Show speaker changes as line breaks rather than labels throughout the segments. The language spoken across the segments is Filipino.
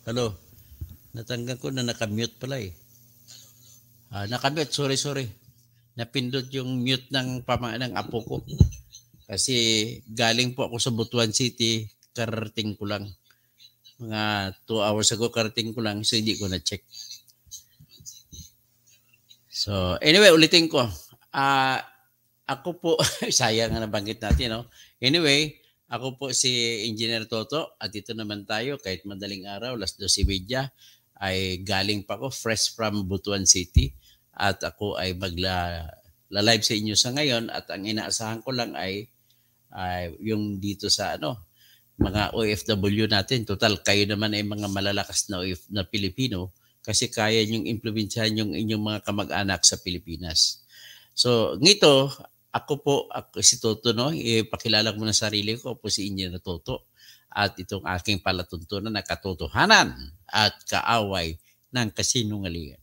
Hello. Natanggal ko na nakamute pala eh. Nakamute, sorry. Napindot yung mute ng ng apo ko. Kasi galing po ako sa Butuan City, karating ko lang. Mga 2 hours ago karating ko lang, so hindi ko na-check. So, anyway, ulitin ko. Ako po, sayang nga nabanggit natin, no? Anyway, ako po si Engineer Toto at ito naman tayo kahit madaling araw, 12:30, ay galing pa ako fresh from Butuan City at ako ay live sa inyo sa ngayon at ang inaasahan ko lang ay yung dito sa mga OFW natin. Total, kayo naman ay mga malalakas na Pilipino kasi kaya niyong implementahan yung inyong mga kamag-anak sa Pilipinas. So, ngito, ako si Toto, no? Ipakilala ko muna sarili ko. Ako po si Engineer Toto. At itong aking palatuntunan na katotohanan at kaaway ng kasinungalingan.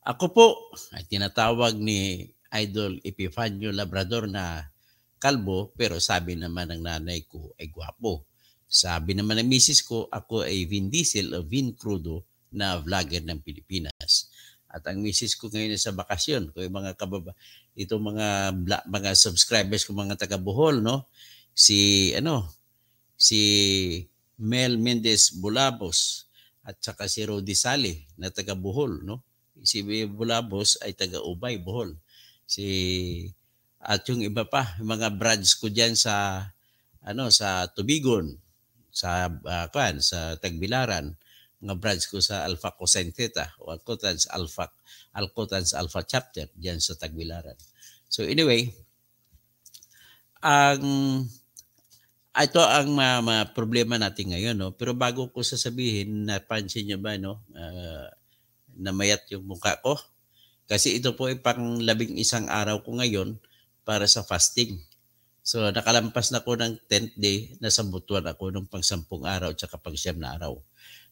Ako po ay tinatawag ni Idol Epifanio Labrador na kalbo, pero sabi naman ng nanay ko ay gwapo. Sabi naman ng misis ko, ako ay Vin Diesel o Vin Crudo na vlogger ng Pilipinas. At ang misis ko ngayon ay sa bakasyon. Kung yung mga itong mga subscribers ko, mga taga Bohol, no? Si Mel Mendez Bulabos at saka si Rodi Sale na taga Bohol, no? Si Bulabos ay taga Ubay, Bohol. At yung iba pa, yung mga brads ko diyan sa Tubigon, sa Tagbilaran, mga brads ko sa Alpha Cosine Theta o Alcotans Alpha Chapter diyan sa Tagbilaran. So anyway, ito ang problema natin ngayon, no? Pero bago ko sasabihin, napansin niyo ba, no? Namayat yung mukha ko. Kasi ito po ay pang 11 araw ko ngayon para sa fasting. So nakalampas na ko ng 10th day, nasa Butuan ako nung pang 10 araw at saka pang 9 na araw.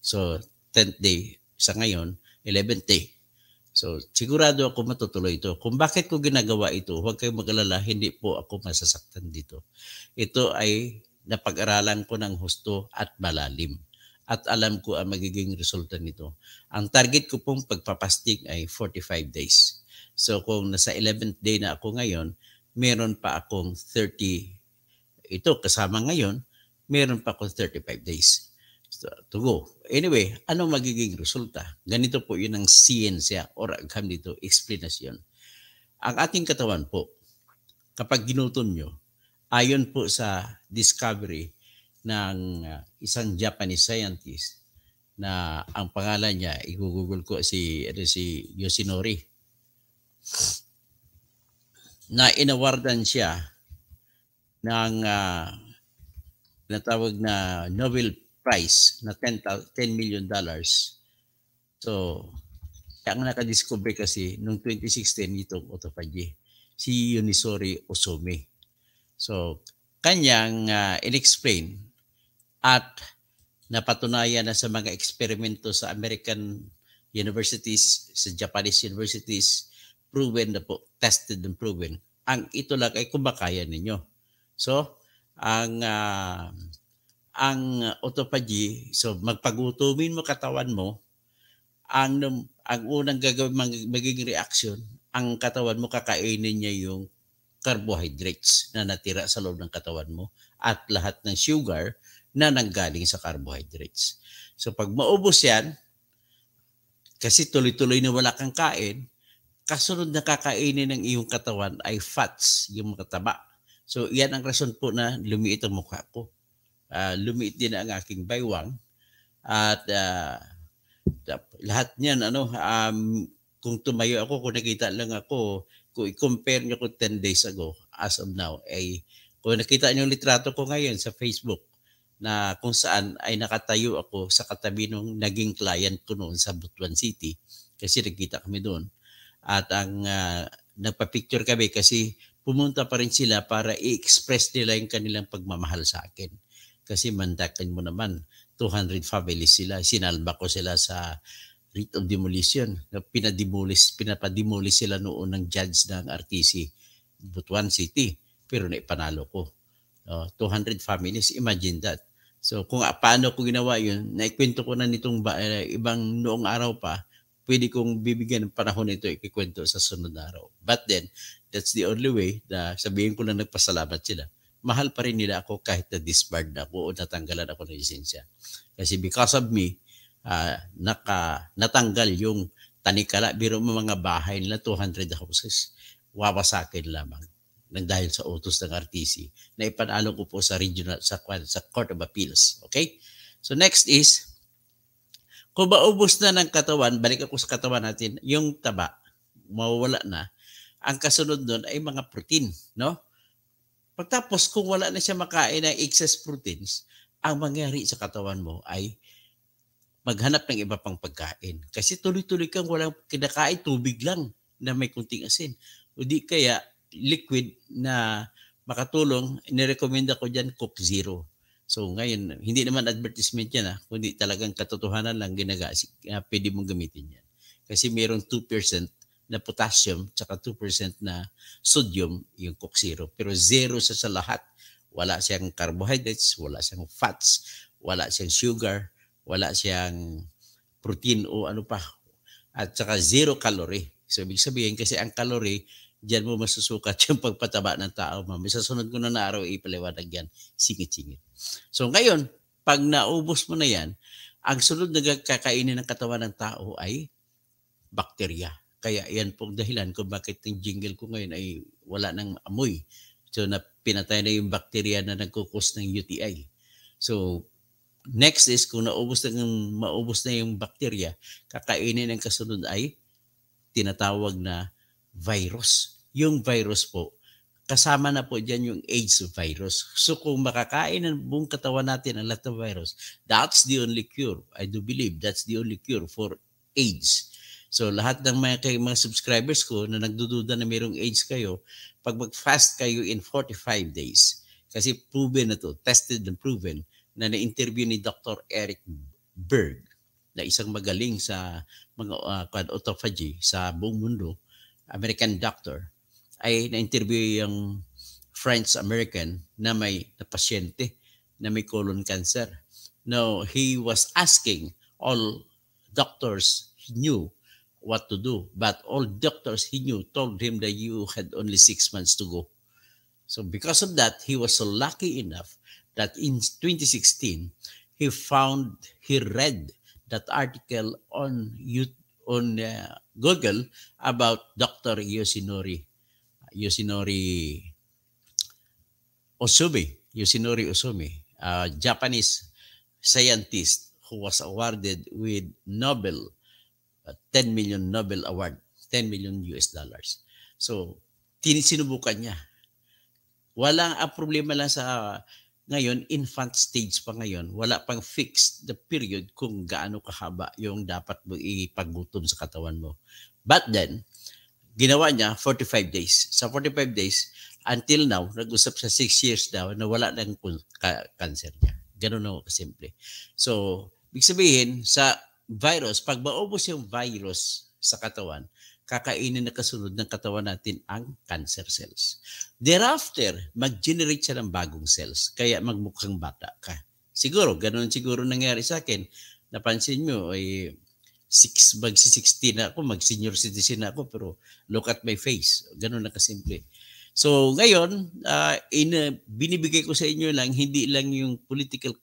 So 10th day sa ngayon, 11th day. So sigurado ako matutuloy ito. Kung bakit ko ginagawa ito, huwag kayong mag-alala, hindi po ako masasaktan dito. Ito ay napag-aralan ko ng husto at malalim. At alam ko ang magiging resulta nito. Ang target ko pong pagpapastig ay 45 days. So kung nasa 11th day na ako ngayon, meron pa akong 30, ito kasama ngayon, meron pa akong 35 days to go. Anyway, anong magiging resulta? Ganito po yun ang siyensya or agham dito, explanation. Ang ating katawan po, kapag ginutom nyo, ayon po sa discovery ng isang Japanese scientist na ang pangalan niya, i-google ko si Yoshinori, na inawardan siya ng natawag na Nobel Prize na $10 million. So, ang nakadiscover kasi noong 2016 itong autophagy, si Yunisori Osume. So, kanyang in-explain at napatunayan na sa mga eksperimento sa American universities, sa Japanese universities, proven na po, tested and proven. Ang ito lang ay kumakaya ninyo. So, ang autophagy, so magpagutumin mo katawan mo, ang unang gagawin magiging reaction, ang katawan mo kakainin niya yung carbohydrates na natira sa loob ng katawan mo at lahat ng sugar na nanggaling sa carbohydrates. So pag maubos yan, kasi tuloy-tuloy na wala kang kain, kasunod na kakainin ng iyong katawan ay fats, yung mga taba. So yan ang rason po na lumiit ang mukha ko. Lumiit din ang aking baywang at lahat niyan kung tumayo ako, kung nakita lang ako, kung i-compare niyo ko 10 days ago as of now, ay kung nakita niyo yung litrato ko ngayon sa Facebook na kung saan ay nakatayo ako sa katabi nung naging client ko noon sa Butuan City kasi nagkita kami doon at ang nagpa-picture kami kasi pumunta pa rin sila para i-express nila yung kanilang pagmamahal sa akin. Kasi mandakin mo naman, 200 families sila. Sinalba ko sila sa writ of demolition. Pinapademolish sila noon ng judge ng RTC, Butuan City. Pero naipanalo ko. 200 families, imagine that. So kung paano ko ginawa yun, naikwento ko na nitong ibang noong araw pa, pwede kong bibigyan ng panahon ito ikikwento sa sunod na araw. But then, that's the only way na sabihin ko na nagpasalamat sila. Mahal pa rin nila ako kahit na disbarred ako o natanggalan ako ng lisensya. Kasi because of me, natanggal yung tanikala. Biro mo mga bahay nila, 200 houses. Wawasakin lamang nang dahil sa utos ng RTC na ipanalo ko po sa regional sa Court of Appeals. Okay? So next is kung maubos na ng katawan, balik ako sa katawan natin, yung taba mawawala na. Ang kasunod doon ay mga protein, no? Pagtapos kung wala na siya makain ng excess proteins, ang mangyari sa katawan mo ay maghanap ng iba pang pagkain. Kasi tuloy-tuloy kang walang kinakain, tubig lang na may kunting asin. O di kaya liquid na makatulong, nirekomenda ko dyan Coke Zero. So ngayon, hindi naman advertisement yan, kundi talagang katotohanan lang pwede mong gamitin yan. Kasi mayroong 2% na potassium tsaka 2% na sodium yung Coke Zero. Pero zero sa lahat. Wala siyang carbohydrates, wala siyang fats, wala siyang sugar, wala siyang protein o ano pa. At saka zero calorie. So ibig sabihin kasi ang calorie, diyan mo masusukat yung pagpataba ng tao. Sa sunod ko na araw, ipaliwanag yan. Singit-singit. So ngayon, pag naubos mo na yan, ang sunod na kakainin ng katawan ng tao ay bakterya. Kaya yan pong dahilan kung bakit yung jingle ko ngayon ay wala ng amoy. So na pinatay na yung bakterya na nagkukos ng UTI. So next is kung maubos na yung bakterya, kakainin ng kasunod ay tinatawag na virus. Yung virus po, kasama na po dyan yung AIDS virus. So kung makakain ng buong katawan natin ang lahat ng virus, that's the only cure. I do believe that's the only cure for AIDS. So lahat ng mga subscribers ko na nagdududa na mayroong AIDS kayo, pag mag-fast kayo in 45 days, kasi proven na to, tested and proven, na na-interview ni Dr. Eric Berg, na isang magaling sa mga autophagy sa buong mundo, American doctor, ay na-interview yung French-American na pasyente na may colon cancer. Now, he was asking all doctors he knew what to do, but all doctors he knew told him that you had only 6 months to go. So because of that, he was so lucky enough that in 2016, he read that article on Google about Dr. Yoshinori Ohsumi, a Japanese scientist who was awarded with 10 million Nobel Award, 10 million US dollars. So, sinubukan niya. Ang problema lang sa ngayon, infant stage pa ngayon, wala pang fixed the period kung gaano kahaba yung dapat mo ipaggutom sa katawan mo. But then, ginawa niya 45 days. Sa 45 days, until now, nag-usap sa 6 years daw na wala ng cancer niya. Ganun na kasimple. So, ibig sabihin, sa virus, pag maubos yung virus sa katawan, kakainin na kasunod ng katawan natin ang cancer cells. Thereafter, mag-generate siya ng bagong cells, kaya magmukhang bata ka. Siguro, ganun siguro nangyari sa akin. Napansin nyo, ay magsi-60 na ako, mag-senior citizen na ako, pero look at my face. Ganun na kasimple. So, ngayon, binibigay ko sa inyo lang, hindi lang yung political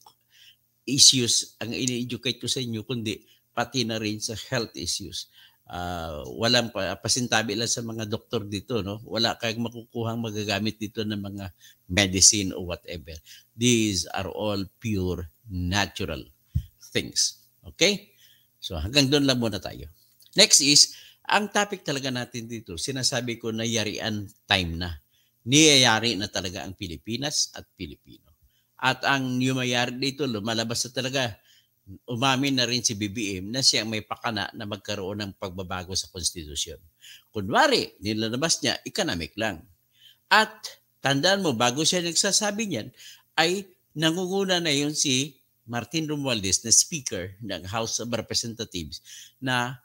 issues ang ini-educate ko sa inyo, kundi pati na rin sa health issues. Walang pasintabi lang sa mga doktor dito, no? Wala kayong makukuhang magagamit dito ng mga medicine or whatever. These are all pure natural things. Okay? So hanggang doon lang muna tayo. Next is, ang topic talaga natin dito, sinasabi ko na yarian time na. Niyayari na talaga ang Pilipinas at Pilipino. At ang yumayari dito, lumalabas na talaga. Umamin na rin si BBM na siyang may pakana na magkaroon ng pagbabago sa konstitusyon. Kunwari, nilalabas niya, economic lang. At tandaan mo, bago siya nagsasabi niyan, ay nangunguna na yun si Martin Romualdez na Speaker ng House of Representatives na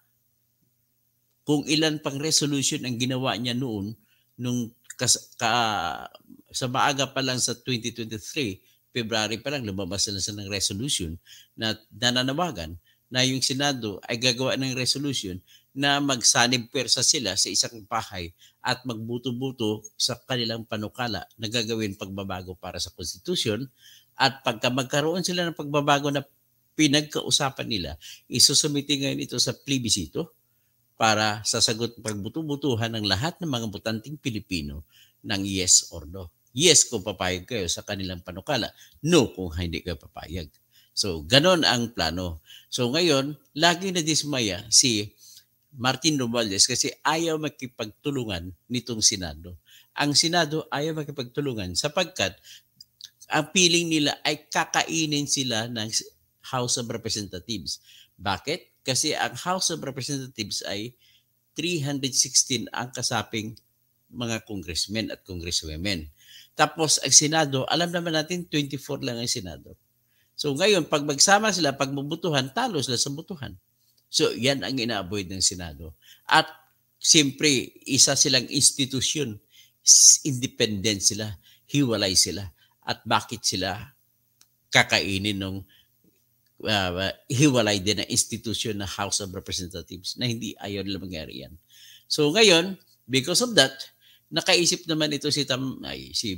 kung ilan pang resolution ang ginawa niya noon, sa maaga pa lang sa 2023, February pa lang lumabas na ng resolution na nananawagan na yung Senado ay gagawa ng resolution na magsanib pwersa sila sa isang bahay at magbuto-buto sa kanilang panukala na gagawin pagbabago para sa konstitusyon. At pagka magkaroon sila ng pagbabago na pinagkausapan nila, isusumiti ngayon ito sa plebisito para sasagot pagbuto-butuhan ng lahat ng mga botanteng Pilipino ng yes or no. Yes kung papayag kayo sa kanilang panukala, no kung hindi kayo papayag. So, ganon ang plano. So, ngayon, lagi na dismaya si Martin Romualdez kasi ayaw makipagtulungan nitong Senado. Ang Senado ayaw makipagtulungan sapagkat ang feeling nila ay kakainin sila ng House of Representatives. Bakit? Kasi ang House of Representatives ay 316 ang kasaping mga congressmen at congresswomen. Tapos ang Senado, alam naman natin 24 lang ang Senado. So ngayon, pag magsama sila, pag mabutuhan, talo sila sa butuhan. So yan ang ina-avoid ng Senado. At siyempre, isa silang institusyon. Independent sila, hiwalay sila. At bakit sila kakainin ng hiwalay din na institusyon na House of Representatives na hindi ayaw nila mangyari yan. So ngayon, because of that, nakaisip naman ito si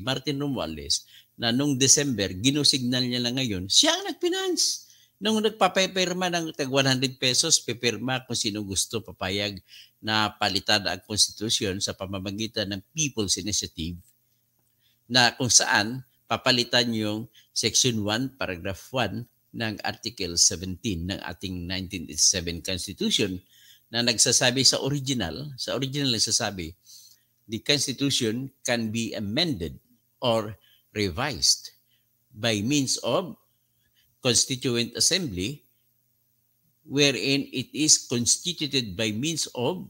Martin Romualdez na nung December, ginosignal niya lang ngayon, siya ang nag-finance. Nung nagpapaypirma ng tag 100 pesos, pipirma kung sino gusto papayag na palitan ang konstitusyon sa pamamagitan ng People's Initiative na kung saan papalitan yung Section 1, Paragraph 1 ng Article 17 ng ating 1987 Constitution na nagsasabi sa original nagsasabi, the Constitution can be amended or revised by means of Constituent Assembly wherein it is constituted by means of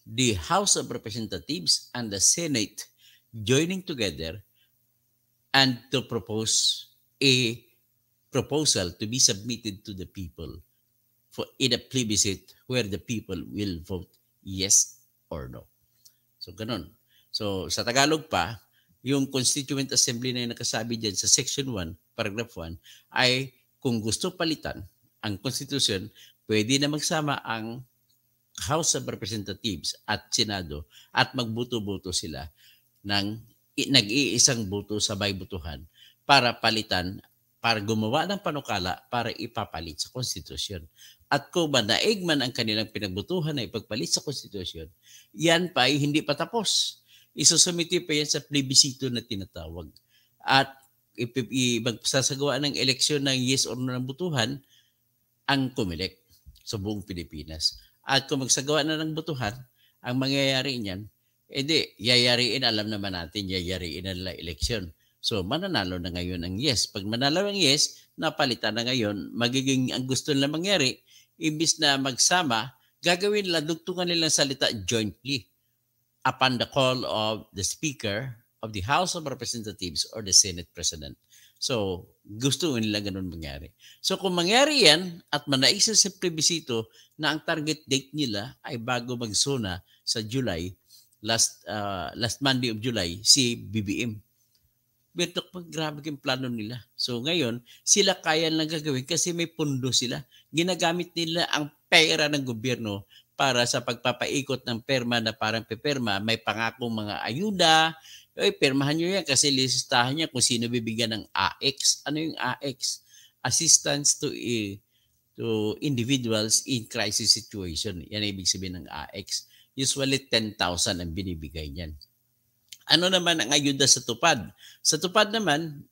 the House of Representatives and the Senate joining together and to propose a proposal to be submitted to the people for in a plebiscite where the people will vote yes or no. So, ganun. So, sa Tagalog pa, yung Constituent Assembly na nakasabi dyan sa Section 1, Paragraph 1, ay kung gusto palitan ang Constitution, pwede na magsama ang House of Representatives at Senado at magbuto-buto sila ng nag-iisang buto sabay butuhan para palitan, para gumawa ng panukala para ipapalit sa Constitution. At kung manaig man ang kanilang pinagbutuhan na ipagpalit sa Constitution, yan pa ay hindi pa tapos. Isusumiti pa yan sa plebisito na tinatawag. At magsasagawa ng eleksyon ng yes or no ng butuhan ang COMELEC sa buong Pilipinas. At kung magsagawa na ng butuhan, ang mangyayari niyan, yayariin, alam naman natin, yayariin na nila eleksyon. So, mananalo na ngayon ang yes. Pag manalo ang yes, napalitan na ngayon, magiging ang gusto nila mangyari, imbis na magsama, gagawin nila, dugtungan nilang salita jointly upon the call of the Speaker of the House of Representatives or the Senate President. So, gusto nila ganun mangyari. So, kung mangyari yan at manaisa sa plebisito na ang target date nila ay bago magsuna sa July, last Monday of July, si BBM. Pero grabe yung plano nila. So ngayon, sila kaya lang gagawin kasi may pundo sila. Ginagamit nila ang pera ng gobyerno para sa pagpapaikot ng perma na parang peperma. May pangakong mga ayuda. Permahan nyo yan kasi listahan niya kung sino bibigyan ng AX. Ano yung AX? Assistance to individuals in crisis situation. Yan ang ibig sabihin ng AX. Usually 10,000 ang binibigay niyan. Ano naman ang ayuda sa tupad? Sa tupad naman,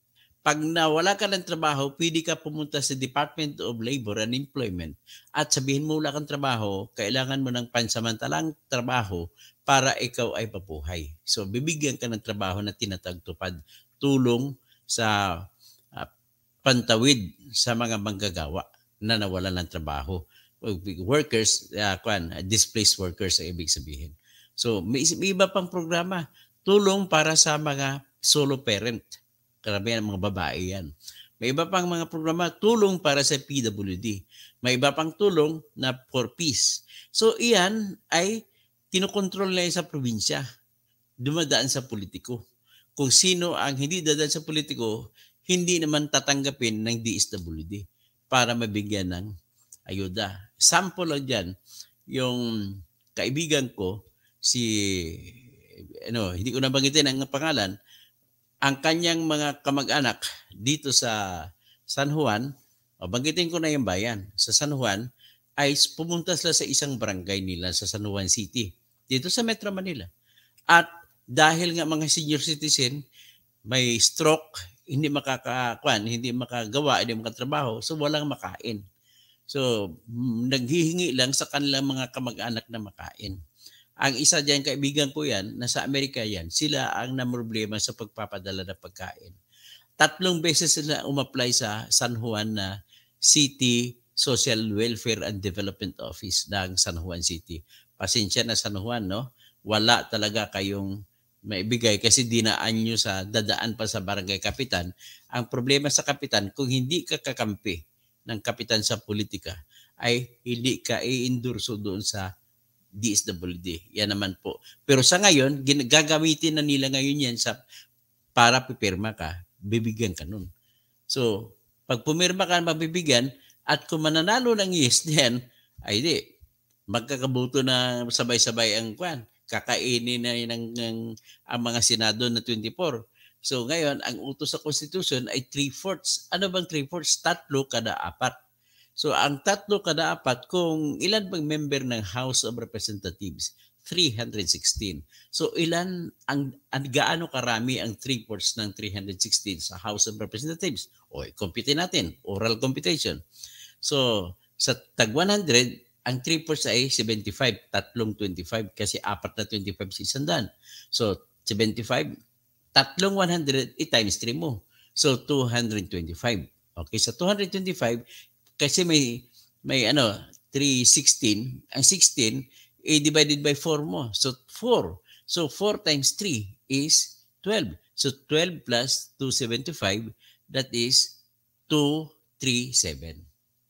pag nawala ka ng trabaho, pwede ka pumunta sa Department of Labor and Employment at sabihin mo wala kang trabaho, kailangan mo ng pansamantalang trabaho para ikaw ay mabuhay. So, bibigyan ka ng trabaho na tinatagtupad, tulong sa pantawid sa mga manggagawa na nawalan ng trabaho. Workers, displaced workers ang ibig sabihin. So, may iba pang programa. Tulong para sa mga solo parent. Karamihan ng mga babae yan. May iba pang mga programa, tulong para sa PWD. May iba pang tulong na for peace. So iyan ay kinokontrol na sa probinsya. Dumadaan sa politiko. Kung sino ang hindi dadaan sa politiko, hindi naman tatanggapin ng DSWD para mabigyan ng ayuda. Sample lang dyan, yung kaibigan ko, hindi ko nabanggitin ang pangalan, ang kanyang mga kamag-anak dito sa San Juan, banggitin ko na yung bayan, sa San Juan, ay pumunta sila sa isang barangay nila sa San Juan City, dito sa Metro Manila. At dahil nga mga senior citizen, may stroke, hindi makagawa, hindi makatrabaho, so walang makain. So, naghihingi lang sa kanilang mga kamag-anak na makain. Ang isa diyan, kaibigan ko yan, nasa Amerika yan, sila ang namroblema sa pagpapadala ng pagkain. 3 beses sila umapply sa San Juan na City Social Welfare and Development Office ng San Juan City. Pasensya na San Juan, no? Wala talaga kayong maibigay kasi dinaan nyo dadaan pa sa barangay kapitan. Ang problema sa kapitan, kung hindi ka kakampi ng kapitan sa politika, ay hindi ka i-endorso doon sa DSWD. Yan naman po. Pero sa ngayon, gagamitin na nila ngayon yan para pipirma ka, bibigyan ka nun. So, pag pumirma ka, mabibigyan, at kung mananalo ng yes diyan, ay di, magkakabuto na sabay-sabay ang kwan. Kakainin na ang mga senado na 24. So ngayon, ang utos sa Constitution ay 3/4. Ano bang 3/4? 3 kada 4. So ang 3 kada 4, kung ilan bang member ng House of Representatives? 316. So ilan, gaano karami ang 3/4 ng 316 sa House of Representatives? O, compute natin. Oral computation. So sa tag 100, ang 3/4 ay 75, 3 25 kasi 4 na 25 sa 100. So 75, 3 100 i-times 3 mo. So 225. Okay, sa 225 kasi may 316, ang 16 divided by 4 mo. So 4. So 4 times 3 is 12. So 12 plus 275, that is 237.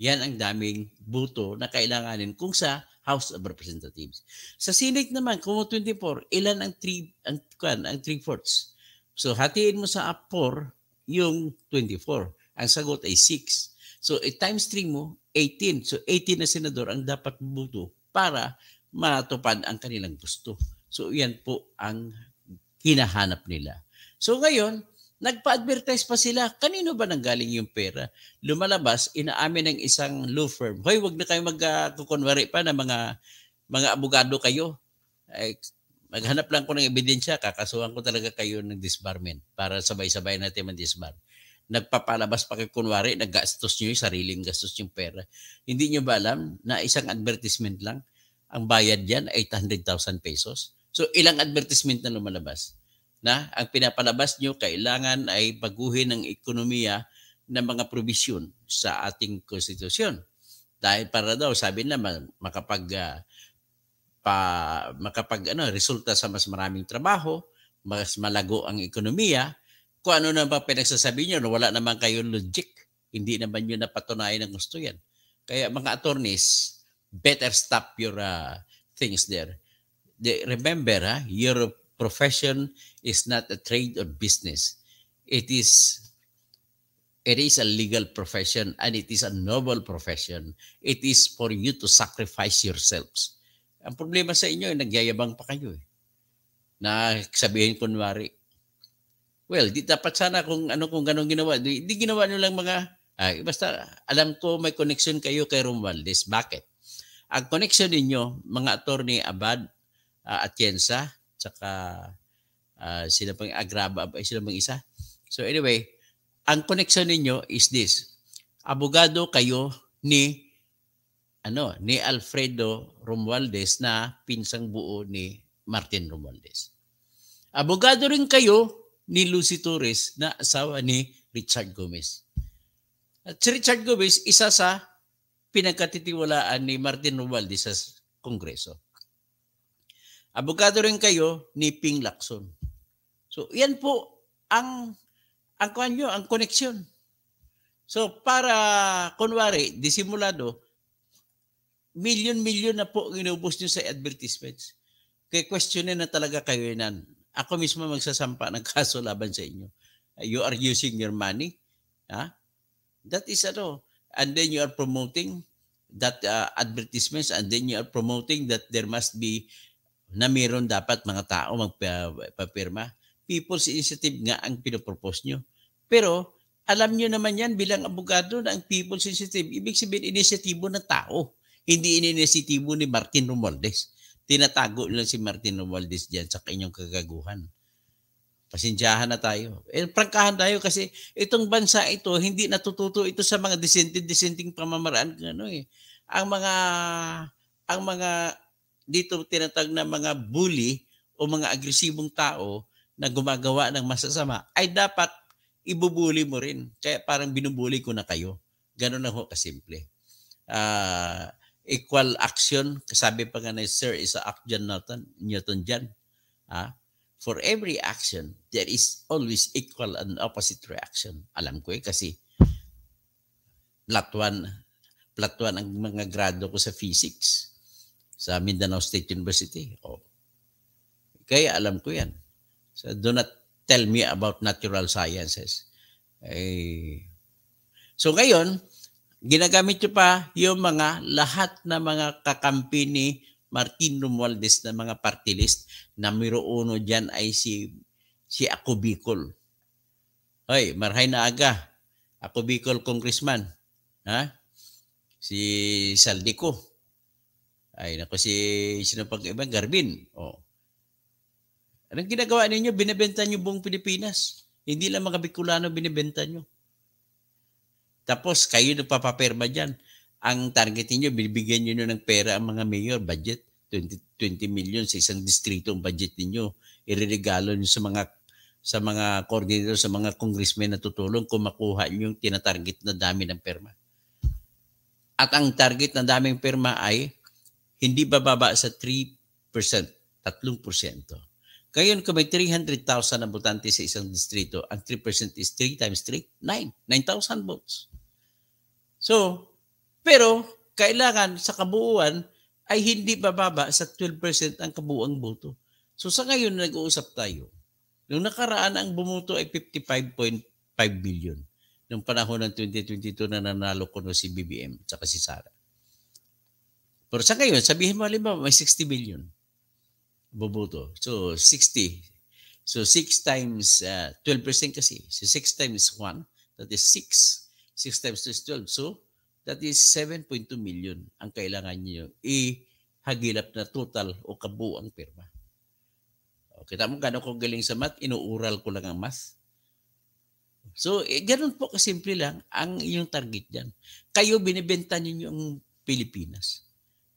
Yan ang daming buto na kailanganin kung sa House of Representatives. Sa Senate naman, kung 24, ilan ang 3/4? So hatiin mo sa 4 yung 24. Ang sagot ay 6. So times 3 mo, 18. So 18 na senador ang dapat buto para matupad ang kanilang gusto. So yan po ang hinahanap nila. So ngayon, nagpa-advertise pa sila. Kanino ba nanggaling yung pera? Lumalabas, inaamin ng isang law firm. Hoy, wag na kayo magkukunwari pa na mga abogado kayo. Ay, maghanap lang ko ng ebidensya, kakasuhan ko talaga kayo ng disbarment para sabay-sabay natin mag-disbar. Nagpapalabas pa kayo kunwari, naggastos nyo yung sariling gastos yung pera. Hindi nyo ba alam na isang advertisement lang, ang bayad dyan ay 800,000 pesos? So ilang advertisement na lumalabas? Na ang pinapalabas nyo, kailangan ay baguhin ang ekonomiya ng mga provisyon sa ating konstitusyon. Dahil para daw, sabi naman, resulta sa mas maraming trabaho, mas malago ang ekonomiya. Kung ano na ba pinagsasabi nyo, wala naman kayong logic. Hindi naman nyo napatunayan ng gusto yan. Kaya mga attorneys, better stop your things there. Remember, your profession is not a trade or business. It is a legal profession and it is a noble profession. It is for you to sacrifice yourselves. Ang problema sa inyo, nagyayabang pa kayo. Na sabihin kunwari, well, di dapat sana kung ganong ginawa. Di ginawa nyo lang basta alam ko may connection kayo kay Romualdez. Bakit? Ang connection ninyo, mga attorney Abad, Atienza, tsaka sila pang Agraba, sila pang isa. So anyway, ang connection ninyo is this. Abogado kayo ni Alfredo Romualdez na pinsang buo ni Martin Romualdez. Abogado rin kayo ni Lucy Torres na asawa ni Richard Gomez. At si Richard Gomez, isa sa pinagkatitiwalaan ni Martin Romualdez sa Kongreso. Abogado rin kayo ni Ping Lacson. So, yan po ang connection. So, para, kunwari, disimulado, milyon-milyon na po inubos nyo sa advertisements. Kaya questionin na talaga kayo yan. Ako mismo magsasampa ng kaso laban sa inyo. You are using your money Ha? That is ano. And then you are promoting that advertisements, and then you are promoting that there must be na meron dapat mga tao magpapirma. People's Initiative nga ang pinopropose nyo. Pero alam nyo naman yan bilang abogado na ang People's Initiative, ibig sabihin inisyatibo ng tao. Hindi inisyatibo ni Martin Romualdez. Tinatago lang si Martin Romualdez dyan sa kanyang kagaguhan. Pasensyahan na tayo. Prangkahan tayo kasi itong bansa ito, hindi natututo ito sa mga dissenting pamamaraan. Ano eh. Ang mga dito tinatag na mga bully o mga agresibong tao na gumagawa ng masasama ay dapat ibubuli mo rin. Kaya parang binubuli ko na kayo. Ganun na ho kasimple. Equal action, sabi pa nga na Sir Isaac Newton dyan. For every action, there is always equal and opposite reaction. Alam ko kasi platuan ang mga grado ko sa physics sa Mindanao State University. Kaya alam ko yan. So do not tell me about natural sciences. So ngayon, ginagamit nyo pa yung lahat na mga kakampi ni Martin Romualdez na mga party list. Numero 1 dyan ay si Ako Bicol. Hoy, marhay na aga. Ako Bicol Congressman. Si Saldico. Ay, nako sino pag iba? Garbin. Anong ginagawa ninyo? Binibenta nyo buong Pilipinas. Hindi lang mga Bicolano binibenta nyo. Tapos kayo nagpapapirma dyan. Ang target niyo, bibigyan niyo ng pera ang mga mayor, budget, 20 million sa isang distrito ang budget niyo. Ireregalo niyo sa mga coordinator, sa mga congressmen na tutulong kung makuha niyo yung tinatarget na dami ng perma. At ang target na daming perma ay hindi bababa sa 3%, 3%. Ngayon, kung may 300,000 na botante sa isang distrito, ang 3% is 3 times 3, 9,000 votes. So, pero kailangan sa kabuuan ay hindi bababa sa 12% ang kabuuang boto. So sa ngayon nag-uusap tayo. Nung nakaraan ang bumoto ay 55.5 billion. Nung panahon ng 2022 na nanalo ko si BBM at saka si Sara. Pero sa ngayon, sabihin mo halimbawa may 60 billion bumoto. So 60. So 6 times 12% kasi. So 6 times 1, that is 6. 6 times 2 is 12. So that is 7.2 million ang kailangan niyo ihagilap na total o kabuang pirma. Kita mo gano'n ko galing sa math, inuural ko lang ang math. So, gano'n po kasimple lang ang inyong target dyan. Kayo binibenta niyo ang Pilipinas.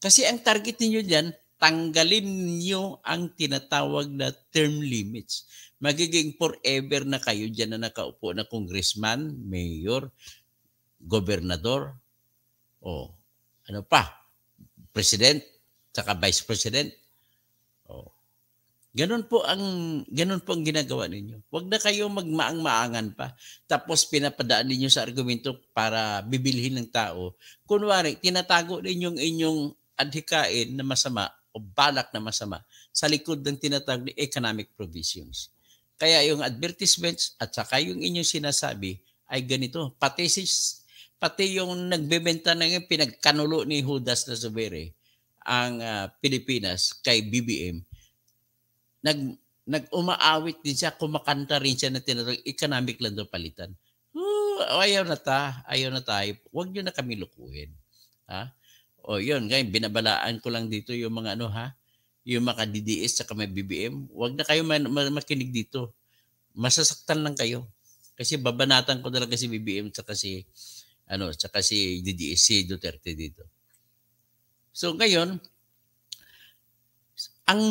Kasi ang target niyo dyan, tanggalin niyo ang tinatawag na term limits. Magiging forever na kayo dyan na nakaupo na congressman, mayor, gobernador, ano pa, president, saka vice president. Ganun po ang ginagawa ninyo. Huwag na kayo magmaang-maangan pa. Tapos pinapadaan ninyo sa argumento para bibilhin ng tao. Kunwari, tinatago ninyo inyong adhikain na masama o balak na masama sa likod ng tinatawag ni economic provisions. Kaya yung advertisements at saka yung inyong sinasabi ay ganito. Pati yung nagbebenta na yung pinagkanulo ni Judas na Zubere ang Pilipinas kay BBM, nag-umaawit din siya, kumakanta rin siya na tinatawag economic lang daw palitan. Ayaw na tayo. Huwag nyo na kami lukuhin. Yun, ngayon, binabalaan ko lang dito yung mga yung mga DDS sa may BBM. Huwag na kayo makinig dito. Masasaktan lang kayo. Kasi babanatan ko talaga si BBM tsaka si DDS, si Duterte dito. So ngayon, ang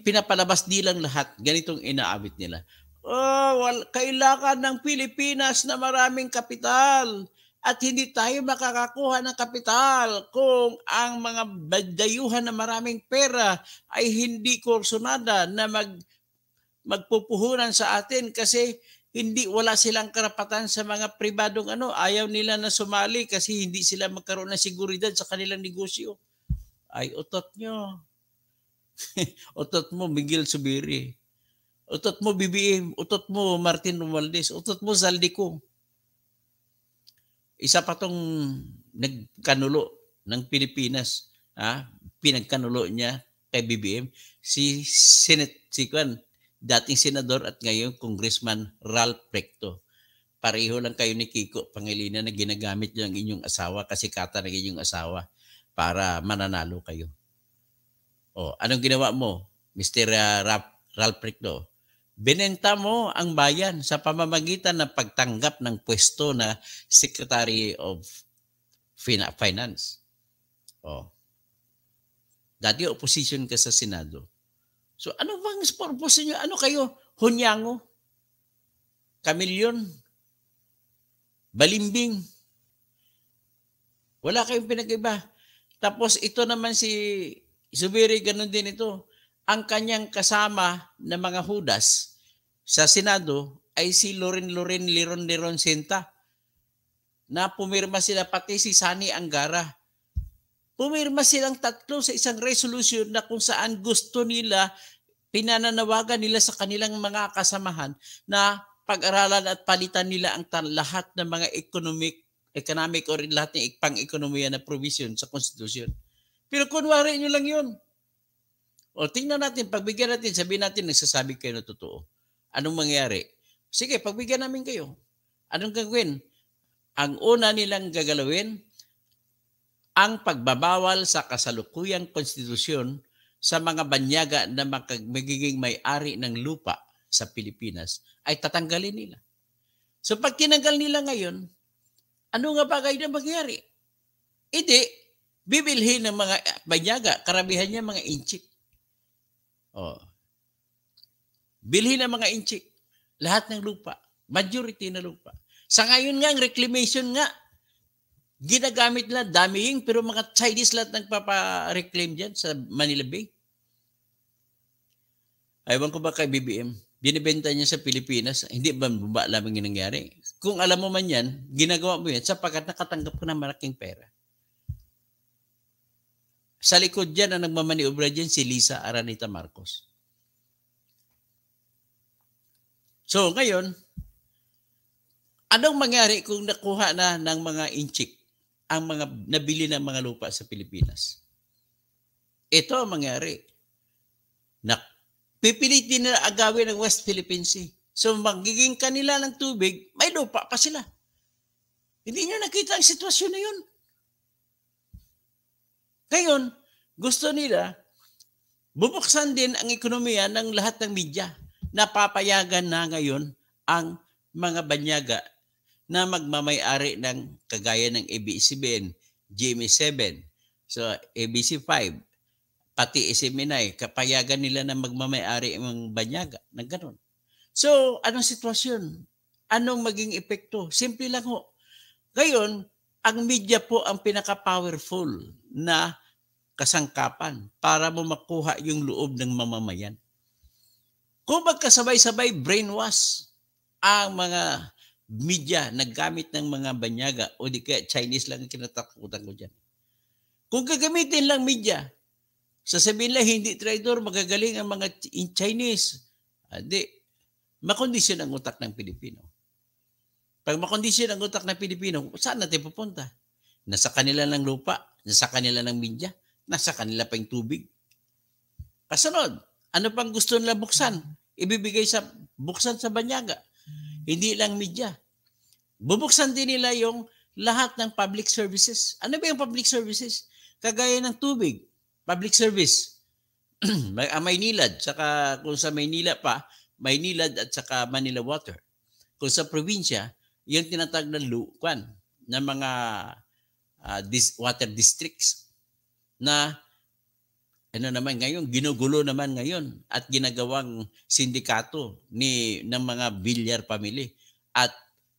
pinapalabas nilang lahat, ganitong inaawit nila. Kailangan ng Pilipinas na maraming kapital at hindi tayo makakakuha ng kapital kung ang mga dayuhan na maraming pera ay hindi kursunada na magpupuhunan sa atin kasi wala silang karapatan sa mga pribadong ayaw nila na sumali kasi hindi sila magkaroon ng seguridad sa kanilang negosyo. Ay, utot nyo. Utot mo, Miguel Zubiri. Utot mo, BBM. Utot mo, Martin Romualdez. Utot mo, Saldico. Isa pa tong nagkanulo ng Pilipinas, pinagkanulo niya kay BBM, si dating senador at ngayon Congressman Ralph Recto. Pareho lang kayo ni Kiko Pangilinan na ginagamit niyo ang inyong asawa, kasikatan ng inyong asawa para mananalo kayo. Anong ginawa mo, Mr. Ralph Recto? Binenta mo ang bayan sa pamamagitan ng pagtanggap ng pwesto na Secretary of Finance. Dati opposition ka sa Senado. So ano bang purpose niyo? Ano kayo? Hunyango? Kamilyon? Balimbing? Wala kayong pinag-iba. Tapos ito naman si Zubiri, ganun din ito. Ang kanyang kasama na mga hudas sa Senado ay si Loren Liron Sinta, na pumirma sila, pati si Sani Angara. Pumirma silang tatlo sa isang resolution na kung saan gusto nila, pinananawagan nila sa kanilang mga kasamahan na pag-aralan at palitan nila ang lahat ng mga economic or lahat ng pang-ekonomiya na provision sa Constitution. Pero kunwari nyo lang yun. Tingnan natin, pagbigyan natin, sabihin natin, nagsasabi kayo na totoo. Anong mangyari? Sige, pagbigyan namin kayo. Anong gagawin? Ang una nilang gagalawin, ang pagbabawal sa kasalukuyang konstitusyon sa mga banyaga na magiging may-ari ng lupa sa Pilipinas ay tatanggalin nila. So pag tinanggal nila ngayon, ano nga bagay na mangyari? Hindi, bibilhin ng mga banyaga, karamihan niya mga inchik. Bilhin ng mga inchik, lahat ng lupa, majority na lupa. Sa ngayon nga, ang reclamation nga, ginagamit nila, daming, pero mga Chinese lahat nagpapa-reclaim dyan sa Manila Bay. Aywan ko ba kay BBM, binibenta niya sa Pilipinas, hindi ba baba lamang yung nangyari? Kung alam mo man yan, ginagawa mo yan sapagkat nakatanggap ko ng malaking pera. Sa likod dyan, ang nagmamaniobra dyan, si Lisa Araneta Marcos. So, ngayon, anong mangyari kung nakuha na ng mga inchik ang mga nabili ng mga lupa sa Pilipinas? Ito ang mangyari. Pipilitin nila agawin ng West Philippine Sea. So, magiging kanila ng tubig, may lupa pa sila. Hindi nyo nakita ang sitwasyon na yun. Ngayon, gusto nila, bubuksan din ang ekonomiya ng lahat ng media. Napapayagan na ngayon ang mga banyaga na magmamay-ari ng kagaya ng ABS-CBN, GMA7, so ABC5, pati SMNI, kapayagan nila na magmamay-ari ang banyaga ng ganun. So, anong sitwasyon? Anong maging epekto? Simple lang ho. Ngayon, ang media po ang pinaka-powerful na kasangkapan para mo makuha yung loob ng mamamayan. Kung magkasabay-sabay brainwash ang mga media naggamit ng mga banyaga o di kaya Chinese lang ang kinatakutan ko dyan. Kung gagamitin lang media, sasabihin lang hindi traitor, magagaling ang mga Chinese. Hindi. Makondisyon ang utak ng Pilipino. Pag makondisyon ang utak ng Pilipino, saan natin pupunta? Nasa kanila ng lupa, nasa kanila ng media, nasa kanila pa yung tubig. Kasunod, ano pang gusto nila buksan? Ibibigay sa buksan sa banyaga. Hindi lang media. Bubuksan din nila yung lahat ng public services. Ano ba yung public services? Kagaya ng tubig, public service. Maynilad, saka kung sa Maynila pa, Maynilad at saka Manila Water. Kung sa probinsya, yung tinatag na lukan ng mga water districts na ano naman ngayon, ginugulo naman ngayon at ginagawang sindikato ng mga bilyar family. At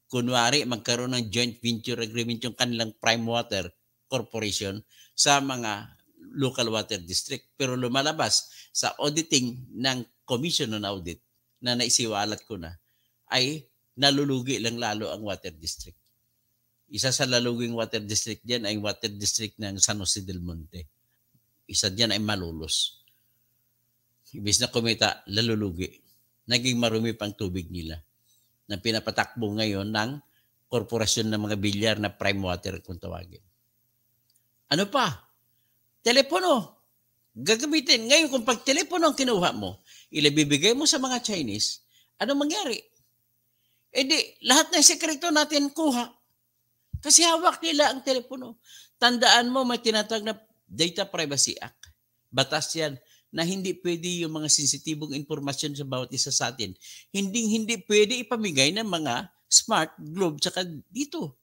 kunwari magkaroon ng joint venture agreement yung kanilang Prime Water Corporation sa mga local water district. Pero lumalabas sa auditing ng Commission on Audit na naisiwalat ko na ay nalulugi lang lalo ang water district. Isa sa laluging water district dyan ay water district ng San Jose del Monte. Isa dyan ay Malolos. Ibig na kumita, lalulugi. Naging marumi pang tubig nila na pinapatakbo ngayon ng korporasyon ng mga bilyar na prime water kung tawagin. Ano pa? Telepono. Gagamitin. Ngayon, kung pag telepono ang kinuha mo, ilabibigay mo sa mga Chinese, ano mangyari? Eh di, lahat ng sekreto natin kuha. Kasi hawak nila ang telepono. Tandaan mo, may tinatawag na Data Privacy Act. Batas yan na hindi pwede yung mga sensitibong informasyon sa bawat isa sa atin. Hindi pwede ipamigay ng mga smart, globe, tsaka dito.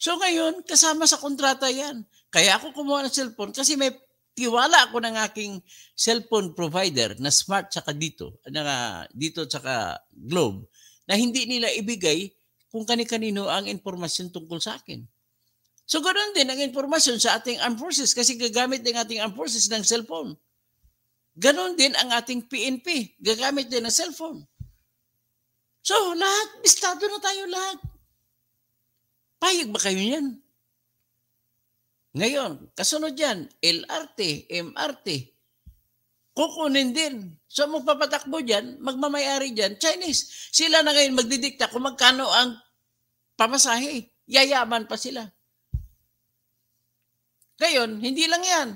So ngayon, kasama sa kontrata yan. Kaya ako kumuha ng cellphone kasi may tiwala ako ng aking cellphone provider na smart tsaka dito tsaka globe na hindi nila ibigay kung kani-kanino ang informasyon tungkol sa akin. So ganoon din ang informasyon sa ating armed forces kasi gagamit din ating armed forces ng cellphone. Ganoon din ang ating PNP, gagamit din ng cellphone. So lahat, bistado na tayo lahat. Payag ba kayo niyan? Ngayon, kasunod yan, LRT, MRT, kukunin din. So magpapatakbo dyan, magmamayari dyan, Chinese. Sila na ngayon magdidikta kung magkano ang pamasahe. Yayaman pa sila. Ngayon, hindi lang yan.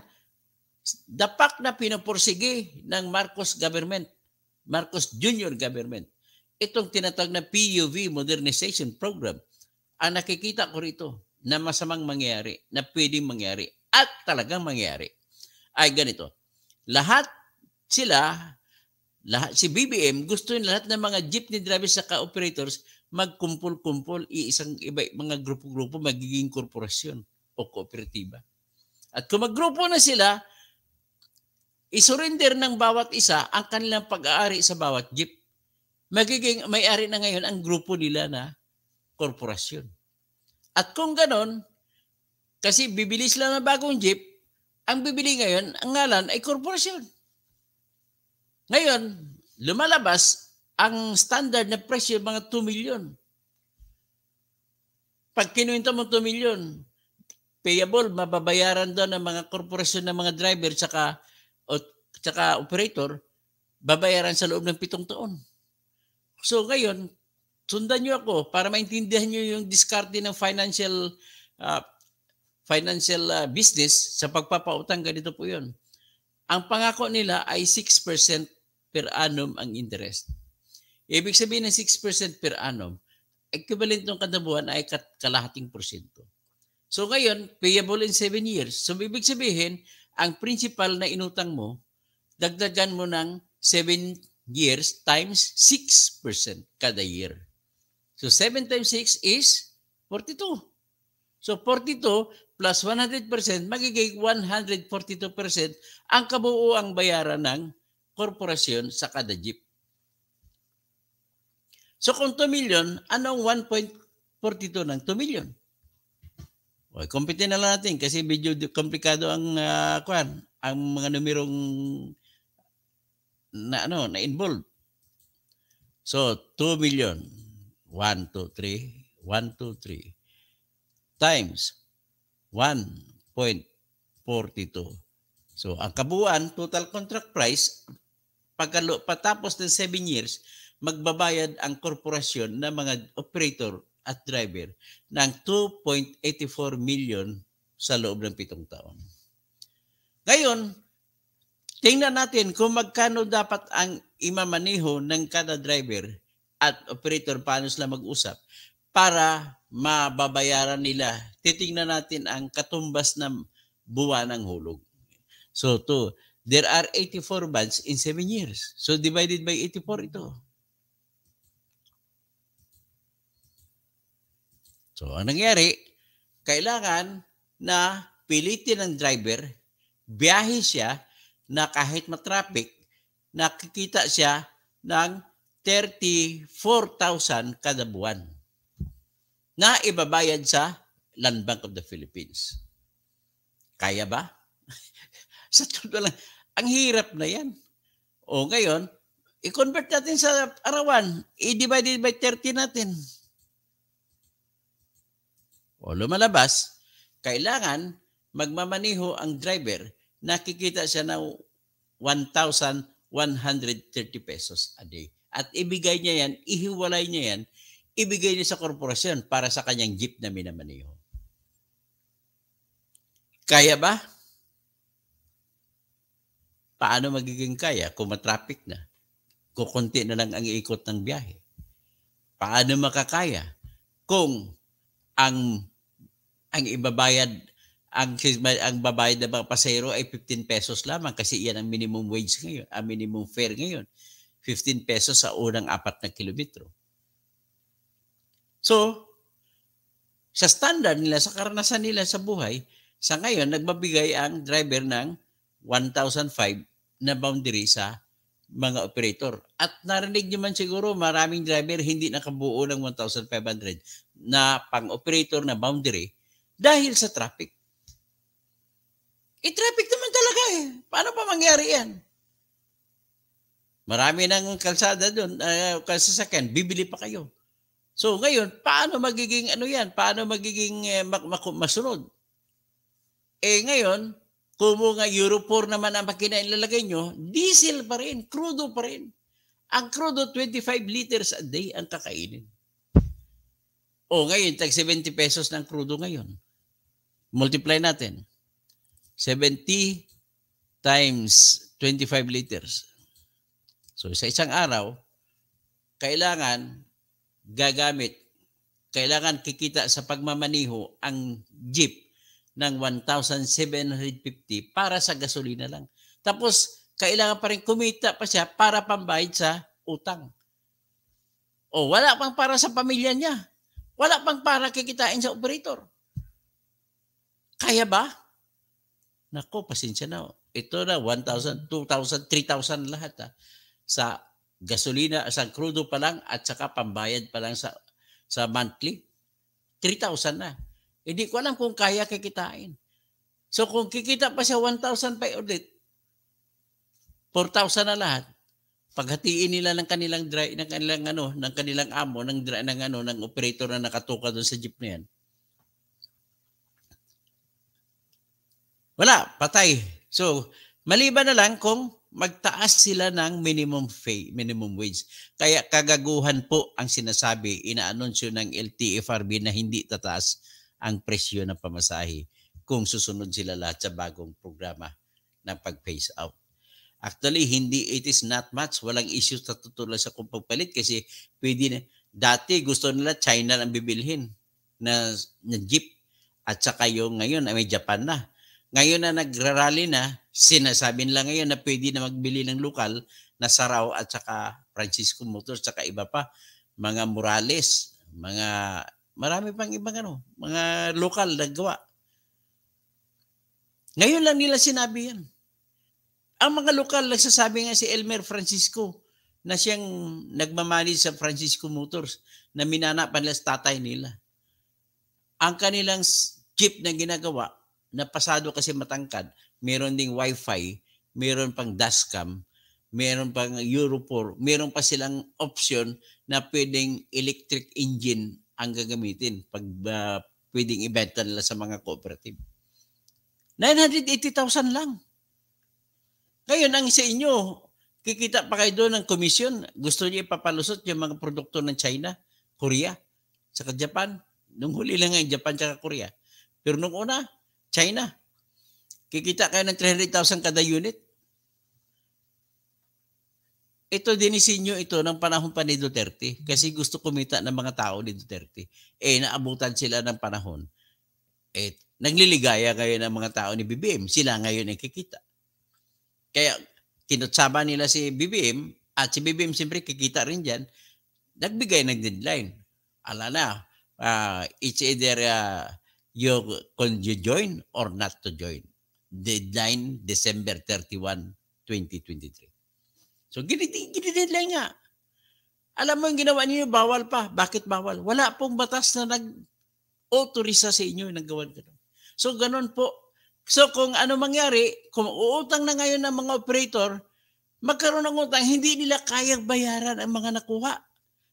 Dapak na pinupursige ng Marcos government, Marcos Jr. government. Itong tinatawag na PUV, Modernization Program. Ang nakikita ko rito, na masamang mangyari, na pwedeng mangyari, at talagang mangyari, ay ganito. Si BBM, gusto yung lahat ng mga jeepney drivers sa operators magkumpul-kumpul, mga grupo-grupo, magiging korporasyon o kooperatiba. At kung maggrupo na sila, isurrender ng bawat isa ang kanilang pag-aari sa bawat jeep. Magiging may-ari na ngayon ang grupo nila na korporasyon. At kung ganon, kasi bibili sila ng bagong jeep, ang bibili ngayon, ang ngalan ay korporasyon. Ngayon, lumalabas ang standard na presyo mga 2 million. Pag kinuwenta mo 2 million, payable, mababayaran doon ng mga korporasyon ng mga driver tsaka operator, babayaran sa loob ng 7 taon. So ngayon, sundan nyo ako para maintindihan nyo yung diskarte ng financial business sa pagpapautang. Ganito po yun. Ang pangako nila ay 6% per annum ang interest. Ibig sabihin ng 6% per annum, equivalent ng kada buwan ay kalahating porsyento. So ngayon, payable in 7 years. So ibig sabihin, ang principal na inutang mo, dagdagan mo ng 7 years times 6% kada year. So 7 times 6 is 42. So 42 plus 100%, magiging 142% ang kabuuang bayaran ng korporasyon sa kada jeep. So kung 2 million, anong 1.42 ng 2 million? Okay, compute na lang natin kasi medyo komplikado ang ang mga numerong na involved. So 2 million 1, 2, 3, 1, 2, 3 times 1.42. So, ang kabuuan, total contract price, patapos ng 7 years, magbabayad ang korporasyon ng mga operator at driver ng 2.84 million sa loob ng 7 taon. Ngayon, tingnan natin kung magkano dapat ang imamaneho ng kada driver at operator, paano sila mag-usap para mababayaran nila. Titingnan natin ang katumbas ng buwan ng hulog. So, there are 84 months in 7 years. So, divided by 84 ito. So, ang nangyari, kailangan na pilitin ng driver, biyahe siya na kahit matraffic, nakikita siya ng 34,000 kada buwan na ibabayad sa Land Bank of the Philippines. Kaya ba? Sa totoo lang, ang hirap na yan. O ngayon, i-convert natin sa arawan, i-divide by 30 natin. O lumalabas, kailangan magmamaneho ang driver, nakikita siya ng 1,130 pesos a day. At ibigay niya yan, ihiwalay niya yan ibigay niya sa korporasyon para sa kanyang jeep na minamaneho. Kaya ba? Paano magiging kaya kung matraffic na? Kukunti na lang ang ikot ng biyahe. Paano makakaya kung ang ibabayad ang babayad ng mga pasahero ay 15 pesos lamang kasi iyan ang minimum wage ngayon, ang minimum fare ngayon. 15 pesos sa unang 4 na kilometro. So, sa standard nila, sa karanasan nila sa buhay, sa ngayon, nagbabigay ang driver ng 1,005 na boundary sa mga operator. At narinig nyo man siguro, maraming driver hindi nakabuo ng 1,500 na pang-operator na boundary dahil sa traffic. Traffic naman talaga eh. Paano pa mangyari yan? Marami ng kalsada doon, kalsasakyan, bibili pa kayo. So ngayon, paano magiging yan? Paano magiging masunod? Ngayon, kung nga Euro 4 naman ang makina ilalagay nyo, diesel pa rin, crudo pa rin. Ang crudo, 25 liters a day ang kakainin. Ngayon, tag 70 pesos ng crudo ngayon. Multiply natin. 70 times 25 liters. So, sa isang araw, kailangan kikita sa pagmamaniho ang jeep ng 1,750 para sa gasolina lang. Tapos, kailangan pa rin kumita pa siya para pambayad sa utang. Wala pang para sa pamilya niya. Wala pang para kikitain sa operator. Kaya ba? Nako, pasensya na. Ito na, 1,000, 2,000, 3,000 lahat. Sa gasolina, sa crudo pa lang at saka pambayad pa lang sa monthly. 3,000 na. Hindi ko alam kung kaya kikitain. So kung kikita pa siya 1,000 pa ulit, 4,000 na lahat. Paghatiin nila ng kanilang amo, ng operator na nakatuka doon sa jeep na yan. Wala, patay. So, maliban na lang kung magtaas sila ng minimum wage. Kaya kagaguhan po ang sinasabi, inaanunsyo ng LTFRB na hindi tataas ang presyo ng pamasahe kung susunod sila lahat sa bagong programa ng pag-phase out. Actually, it is not much. Walang issue sa tutulad sa kung pagpalit kasi pwede na. Dati gusto nila China ang bibilhin na jeep at saka yung ngayon may Japan na. Ngayon na nagrarally na, sinasabi nila ngayon na pwede na magbili ng lokal na Saraw at saka Francisco Motors at saka iba pa, mga Morales, marami pang ibang mga lokal na gawa. Ngayon lang nila sinabi yan. Ang mga lokal, nagsasabi nga si Elmer Francisco na siyang nagmamanage sa Francisco Motors na minanapan nila sa tatay nila. Ang kanilang jeep na ginagawa, na pasado kasi matangkad, meron ding wifi, meron pang dashcam, meron pang Euro 4, meron pa silang option na pwedeng electric engine ang gagamitin pag pwedeng ibenta nila sa mga cooperative. 980,000 lang. Ngayon, ang sa inyo, kikita pa kayo doon ng komisyon. Gusto niyo ipapalusot yung mga produkto ng China, Korea, saka Japan. Nung huli lang ang Japan saka Korea. Pero nung una, China. Kikita kayo ng 300,000 kada unit. Ito dinisinyo ito ng panahon pa ni Duterte kasi gusto kumita ng mga tao ni Duterte. Naabutan sila ng panahon. Nagliligaya ngayon ng mga tao ni BBM. Sila ngayon ay kikita. Kaya kinutsaba nila si BBM at si BBM siyempre kikita rin dyan. Nagbigay ng deadline. Ala na, it's either you join or not to join. Deadline, December 31, 2023. So, gini-deadline nga. Alam mo yung ginawa niyo, bawal pa. Bakit bawal? Wala pong batas na nag-autorisa sa inyo ng gawan ganun. So, ganun po. So, kung ano mangyari, kung uutang na ngayon ng mga operator, magkaroon ng utang, hindi nila kayang bayaran ang mga nakuha.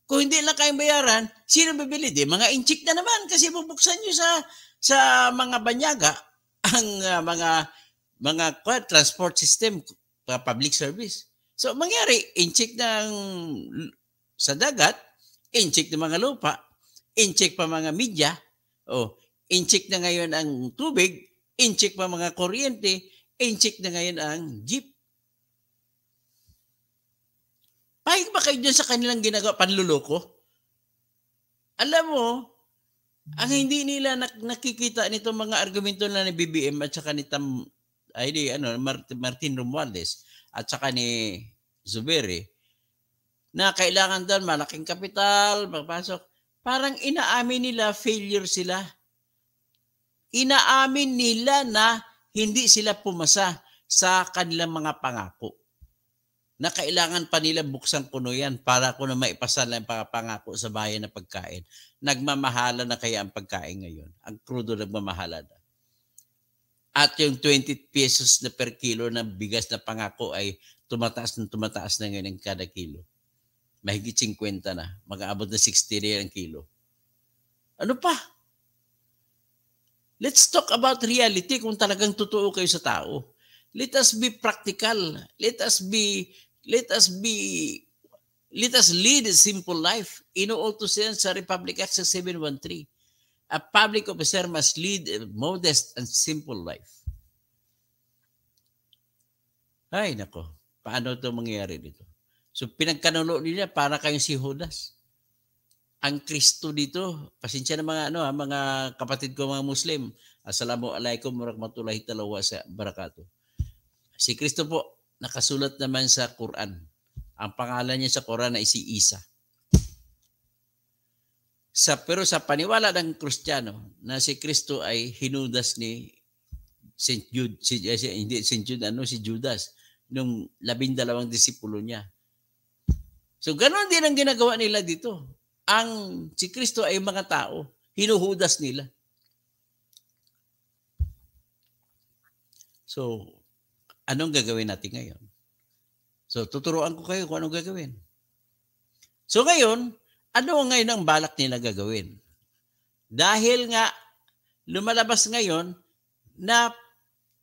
Kung hindi nila kayang bayaran, sino bibili? Di, mga inchik na naman kasi bubuksan nyo sa mga banyaga ang mga transport system, public service. So, mangyari, inchik sa dagat, incheck ng mga lupa, incheck pa mga media, incheck na ngayon ang tubig, incheck pa mga kuryente, incheck na ngayon ang jeep. Pahig ba kayo dyan sa kanilang ginagawa, panluloko? Alam mo, ang hindi nila nakikita nito mga argumento na ni BBM at saka ni Martin Romualdez at saka ni Zubiri, na kailangan doon malaking kapital, magpasok. Parang inaamin nila failure sila. Inaamin nila na hindi sila pumasa sa kanilang mga pangako. Na kailangan pa nila buksan kuno yan para kuno maipasa lang ang pangako sa bayan na pagkain. Nagmamahala na kaya ang pagkain ngayon. Ang krudo nagmamahala na. At yung 20 pesos na per kilo na bigas na pangako ay tumataas na ngayon ang kada kilo. Mahigit 50 na. Mag-aabot na 60 rin ang kilo. Ano pa? Let's talk about reality kung talagang totoo kayo sa tao. Let us be practical. Let us lead a simple life. Inuutos yan sa Republic Act 713. A public officer must lead a modest and simple life. Ay, nako. Paano ito mangyayari dito? So, pinagkanulo nila para kayong si Judas. Ang Kristo dito, pasensya na mga kapatid ko, mga Muslim. Assalamualaikum warahmatullahi wa barakatuh. Si Kristo po, nakasulat naman sa Quran. Ang pangalan niya sa Quran ay si Isa. Pero sa paniwala ng Kristiyano na si Kristo ay hinudas ni St. Jude, si Judas, nung 12 disipulo niya. So ganoon din ang ginagawa nila dito. Si Kristo ay mga tao, hinuhudas nila. So, anong gagawin natin ngayon? So, tuturuan ko kayo kung anong gagawin. So, ngayon, ano ngayon ang balak nila gagawin? Dahil nga, lumalabas ngayon na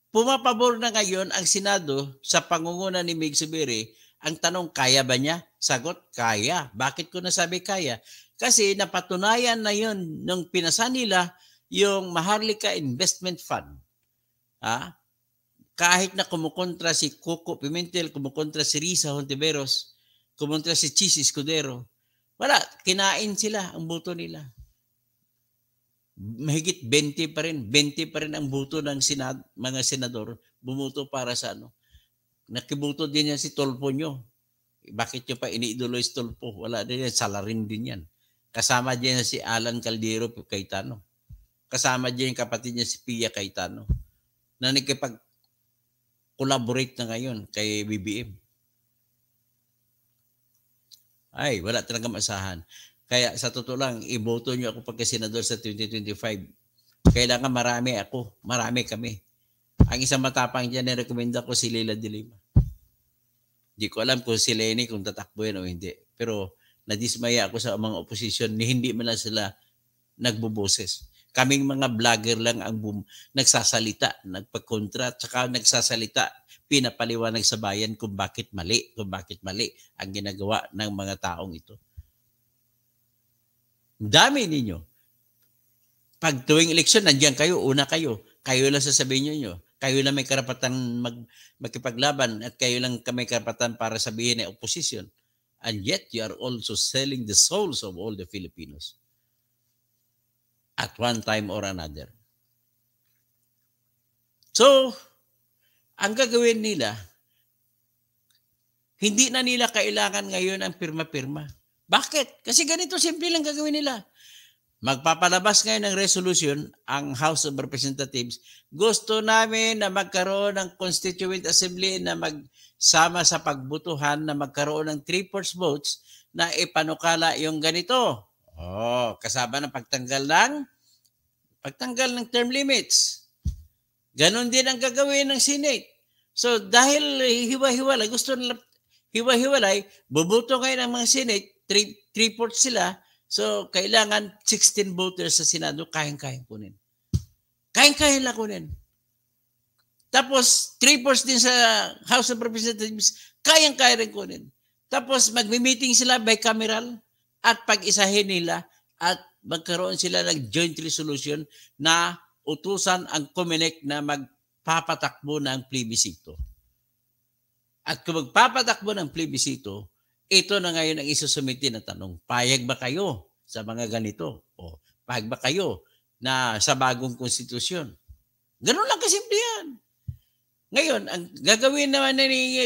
pumapabor na ngayon ang Senado sa pangunguna ni Mig Zubiri. Ang tanong, kaya ba niya? Sagot, kaya. Bakit ko nasabi kaya? Kasi napatunayan na yun nung pinasa nila yung Maharlika Investment Fund. Kahit na kumukontra si Coco Pimentel, kumukontra si Risa Hontiveros, kumukontra si Chis Escudero, wala, kinain sila ang boto nila. Mahigit 20 pa rin ang boto ng mga senador bumuto para sa Nakibuto din yan si Tolpo nyo. Bakit nyo pa iniidolo si Tolpo? Wala din yan, salarin din yan. Kasama din si Alan Caldero Cayetano. Kasama din yung kapatid niya si Pia Cayetano na nakipag-collaborate na ngayon kay BBM. Ay, wala talaga masahan. Kaya sa totoo lang, iboto nyo ako pagka-senador sa 2025. Kailangan marami kami. Ang isang matapang dyan, nirekomenda ko si Leila de Lima. Hindi ko alam kung si Lenny kung tatakbo yan o hindi. Pero nadismaya ako sa mga oposisyon ni hindi man lang sila nagbuboses. Kaming mga vlogger lang ang nagsasalita, nagpagkontra, tsaka nagsasalita, pinapaliwanag sa bayan kung bakit mali ang ginagawa ng mga taong ito. Dami ninyo. Pag tuwing eleksyon, nandiyan kayo, una kayo. Kayo lang sasabihin nyo. Kayo lang may karapatan magkipaglaban at kayo lang may karapatan para sabihin na opposition. And yet, you are also selling the souls of all the Filipinos at one time or another. So, ang gagawin nila, hindi na nila kailangan ngayon ang pirma-pirma. Bakit? Kasi ganito, simple lang gagawin nila. Magpapalabas ngayon ng resolution ang House of Representatives. Gusto namin na magkaroon ng Constituent Assembly na magsama sa pagbutuhan na magkaroon ng 3/4 votes na ipanukala yung ganito. Kasama ng pagtanggal ng term limits. Ganon din ang gagawin ng Senate. So dahil hiwa-hiwalay, gusto nila hiwa-hiwalay, bubuto ngayon ng mga Senate, 3/4 sila. So, kailangan 16 voters sa Senado, kayang-kayang kunin. Kayang-kayang lang kunin. Tapos, 3/4 din sa House of Representatives, kayang-kayang rin kunin. Tapos, magmi-meeting sila bicameral at pag-isahin nila at magkaroon sila ng joint resolution na utusan ang COMELEC na magpapatakbo ng plebisito. At kung magpapatakbo ng plebisito, ito na ngayon ang isusumiti na tanong. Payag ba kayo sa mga ganito? O payag ba kayo na sa bagong konstitusyon? Ganun lang kasimple yan. Ngayon, ang gagawin naman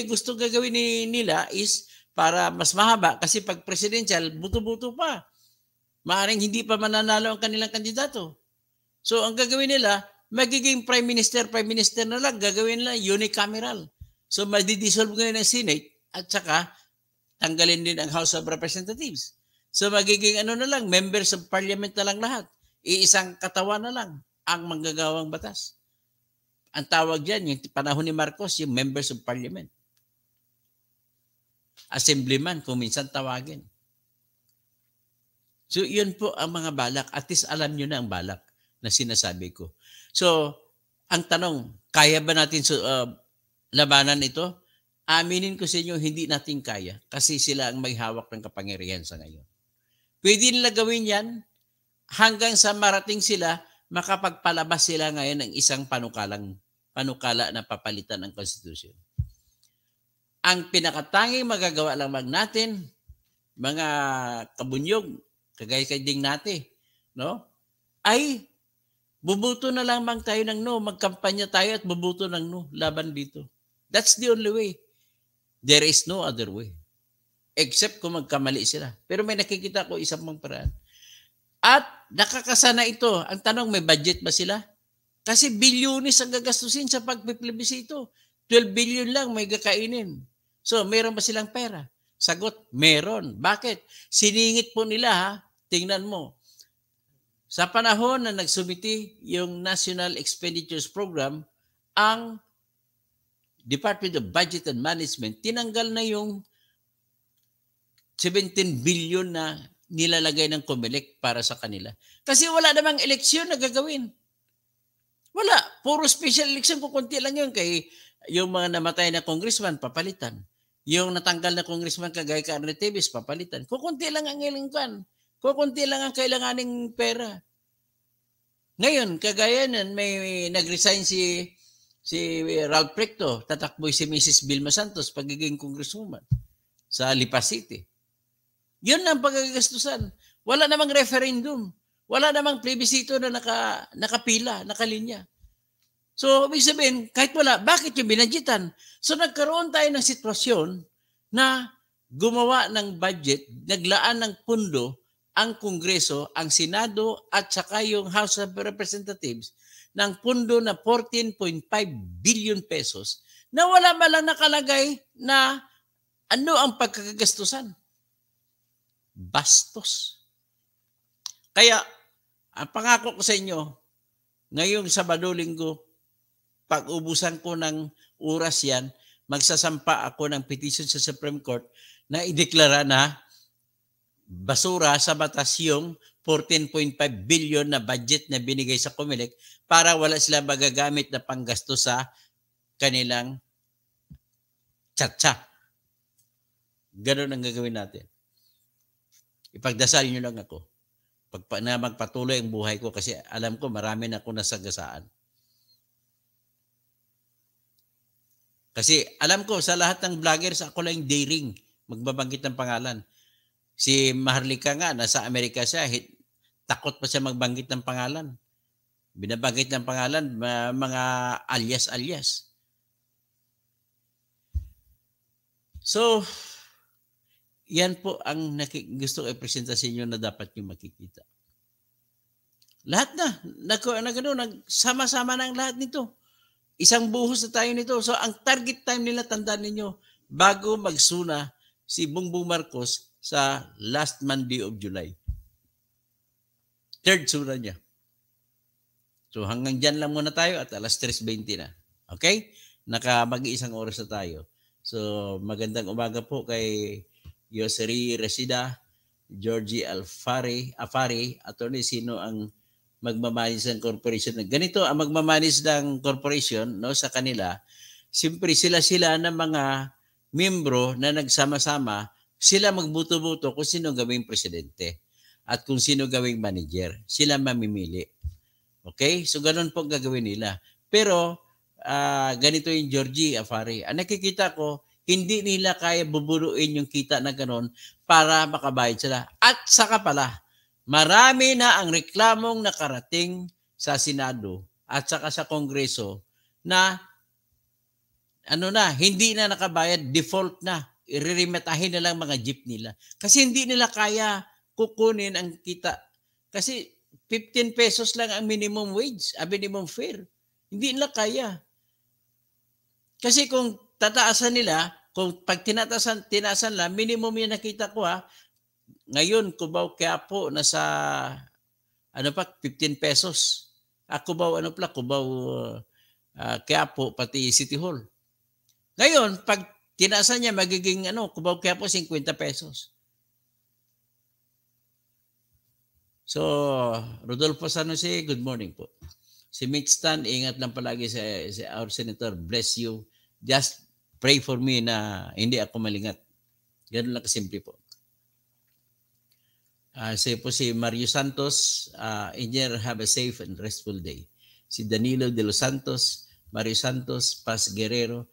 gusto gagawin nila is para mas mahaba kasi pag presidential, buto-buto pa. Maaring hindi pa mananalo ang kanilang kandidato. So, ang gagawin nila, magiging prime minister na lang, gagawin nila unicameral. So, madi-dissolve ngayon ng Senate at saka tanggalin din ang House of Representatives. So, magiging na lang, members of parliament na lang lahat. Iisang katawan na lang ang manggagawang batas. Ang tawag dyan, yung panahon ni Marcos, yung members of parliament. Assemblyman, kung minsan tawagin. So, yun po ang mga balak. At least alam nyo na ang balak na sinasabi ko. So, ang tanong, kaya ba natin labanan ito? Aminin ko sa inyo, hindi natin kaya. Kasi sila ang may hawak ng kapangyarihan sa ngayon. Pwede nila gawin yan hanggang sa marating sila, makapagpalabas sila ngayon ng isang panukala na papalitan ng konstitusyon. Ang pinakatanging magagawa lamang natin, mga kabunyog, kagaya kay Ding natin, no? Ay bubuto na lamang tayo ng no, magkampanya tayo at bubuto ng no laban dito. That's the only way. There is no other way. Except kung magkamali sila. Pero may nakikita ko isang pang paraan. At nakakasana ito. Ang tanong, may budget ba sila? Kasi bilyonis ang gagastusin sa pagpiplebisito. 12 billion lang may gakainin. So, meron ba silang pera? Sagot, meron. Bakit? Siningit po nila ha. Tingnan mo. Sa panahon na nagsumiti yung National Expenditures Program, ang Department of Budget and Management, tinanggal na yung 17 billion na nilalagay ng COMELEC para sa kanila. Kasi wala namang eleksyon na gagawin. Wala. Puro special election. Kukunti lang yun. Kay yung mga namatay na congressman, papalitan. Yung natanggal na congressman kagaya ka Arne Teves, papalitan. Kukunti lang ang ilingkan. Kukunti lang ang kailanganing pera. Ngayon, kagaya nun, may nag-resign si Ralph Recto, tatakboy si Mrs. Vilma Santos, pagiging congresswoman sa Lipa City. Yun ang pagkagastusan. Wala namang referendum. Wala namang plebisito na nakapila, nakalinya. So, ibig sabihin, kahit wala, bakit yung binadgetan? So, nagkaroon tayo ng sitwasyon na gumawa ng budget, naglaan ng pundo ang Kongreso, ang Senado at saka yung House of Representatives ng pundo na 14.5 billion pesos na wala malang nakalagay na ano ang pagkakagastusan. Bastos. Kaya, ang pangako ko sa inyo, ngayong Sabado, Linggo, pag-ubusan ko ng oras yan, magsasampa ako ng petition sa Supreme Court na ideklara na basura sa batas yung 14.5 billion na budget na binigay sa COMELEC para wala sila magagamit na panggasto sa kanilang tsa-tsa. Ganun ang gagawin natin. Ipagdasal nyo lang ako. Na magpatuloy ang buhay ko kasi alam ko marami na ako nasagasaan. Kasi alam ko sa lahat ng vloggers ako lang daring magbabanggit ng pangalan. Si Maharlika nga, nasa Amerika siya, takot pa siya magbanggit ng pangalan. Binabanggit ng pangalan, mga alias-alias. So, yan po ang gusto ko i-presenta sa inyo na dapat nyo makikita. Lahat na, nagsama-sama na ang lahat nito. Isang buhos na tayo nito. So, ang target time nila, tandaan ninyo, bago magsuna si Bongbong Marcos sa last Monday of July. Third suna niya. So, hanggang dyan lang muna tayo at alas 3:20 na. Okay? Mag-iisang oras na tayo. So, magandang umaga po kay Yoseri Resida, Georgie Afari, attorney, sino ang magmamanage ng corporation. Ganito ang magmamanage ng corporation, no, sa kanila. Siyempre sila ng mga membro na nagsama-sama Sila magbuto-buto kung sino gawing presidente at kung sino gawing manager. Sila mamimili. Okay? So, ganun po gagawin nila. Pero, ganito yung Georgie Afari. Ang nakikita ko, hindi nila kaya buburuin yung kita na ganun para makabayad sila. At saka pala, marami na ang reklamong nakarating sa Senado at saka sa Kongreso na hindi na nakabayad, default na. Irirematahin na lang mga jeep nila. Kasi hindi nila kaya kukunin ang kita. Kasi 15 pesos lang ang minimum wage, minimum fare. Hindi nila kaya. Kasi kung tataasan nila, kung pag tinaasan lang, minimum yung nakita ko ngayon, Cubao Quiapo, nasa, 15 pesos. Cubao, Quiapo, pati City Hall. Ngayon, pag tinaasan niya, magiging Cubao Quiapo, 50 pesos. So, Rodolfo San Jose, good morning po. Si Mitch Stan, ingat lang palagi sa our senator. Bless you. Just pray for me na hindi ako malingat. Ganun lang kasimple po. Si Mario Santos, Engineer, have a safe and restful day. Si Danilo de los Santos, Mario Santos, Paz Guerrero.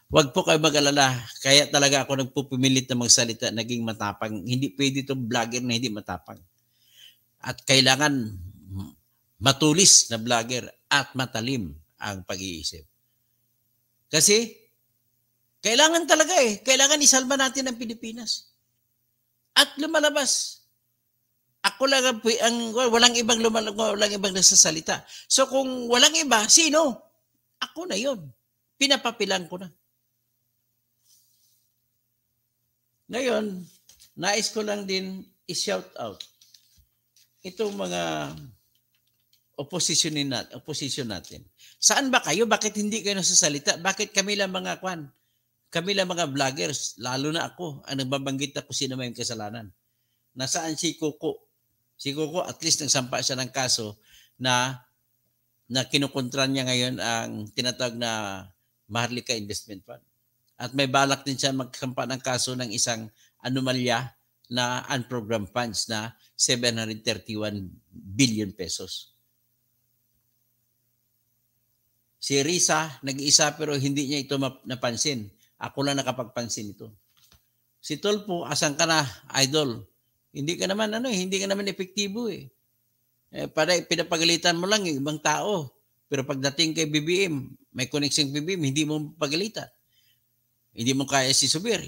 Huwag po kayo mag-alala. Kaya talaga ako nagpupumilit na magsalita, naging matapang. Hindi pwede itong vlogger na hindi matapang. At kailangan matulis na vlogger at matalim ang pag-iisip. Kasi, kailangan talaga Kailangan isalba natin ang Pilipinas. At lumalabas. Ako lang walang ibang nagsasalita. So kung walang iba, sino? Ako na yon. Pinapapilan ko na. Ngayon, nais ko lang din i-shout out itong mga opposition natin. Saan ba kayo? Bakit hindi kayo nasasalita? Bakit kami lang mga vloggers, lalo na ako, ang nagbabanggit ako sino may kasalanan. Nasaan si Coco? Si Coco, at least nagsampa siya ng kaso na kinukontra niya ngayon ang tinatawag na Maharlika Investment Fund. At may balak din siya magsampa ng kaso ng isang anomalya na unprogrammed funds na 731 billion pesos. Si Risa, nag-iisa pero hindi niya ito napansin. Ako lang nakapagpansin ito. Si Tolpo, asan ka na, idol? Hindi ka naman epektibo Para pinapagalitan mo lang yung ibang tao. Pero pagdating kay BBM, may connection BBM, hindi mo pagalitan. Hindi mo kaya si Subir.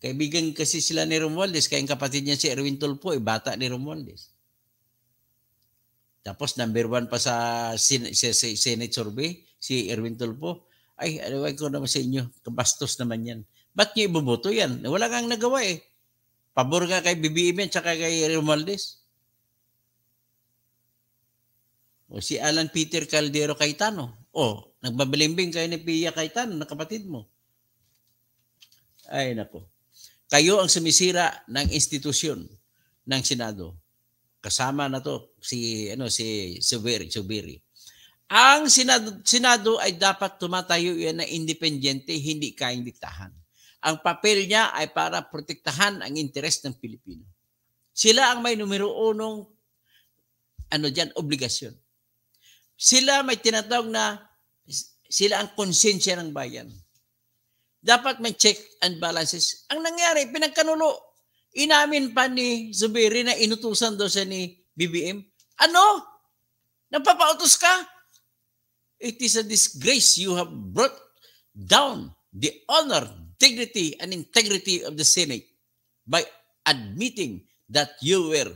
Kaibigan kasi sila ni Romualdez, kaya yung kapatid niya si Erwin Tulfo, bata ni Romualdez. Tapos number 1 pa sa Senate survey, si Erwin Tulfo. Ay, alawag ko naman sa inyo, kabastos naman yan. Ba't niyo iboboto yan? Wala kang nagawa Pabor ka kay BBM at saka kay Romualdez. O si Alan Peter Caldero Cayetano. Nagbabilimbing kayo ni Pia Cayetano, na kapatid mo. Ay, nako. Kayo ang sumisira ng institusyon ng Senado. Kasama na to si Subiri. Ang Senado ay dapat tumatayo yan na independyente, hindi kayang diktahan. Ang papel niya ay para protektahan ang interes ng Pilipino. Sila ang may numero 1 obligasyon. Sila may tinatawag na sila ang konsensya ng bayan. Dapat may check and balances. Ang nangyari, pinagkanulo. Inamin pa ni Zubiri na inutusan daw siya ni BBM. Napapautos ka? It is a disgrace. You have brought down the honor, dignity, and integrity of the Senate by admitting that you were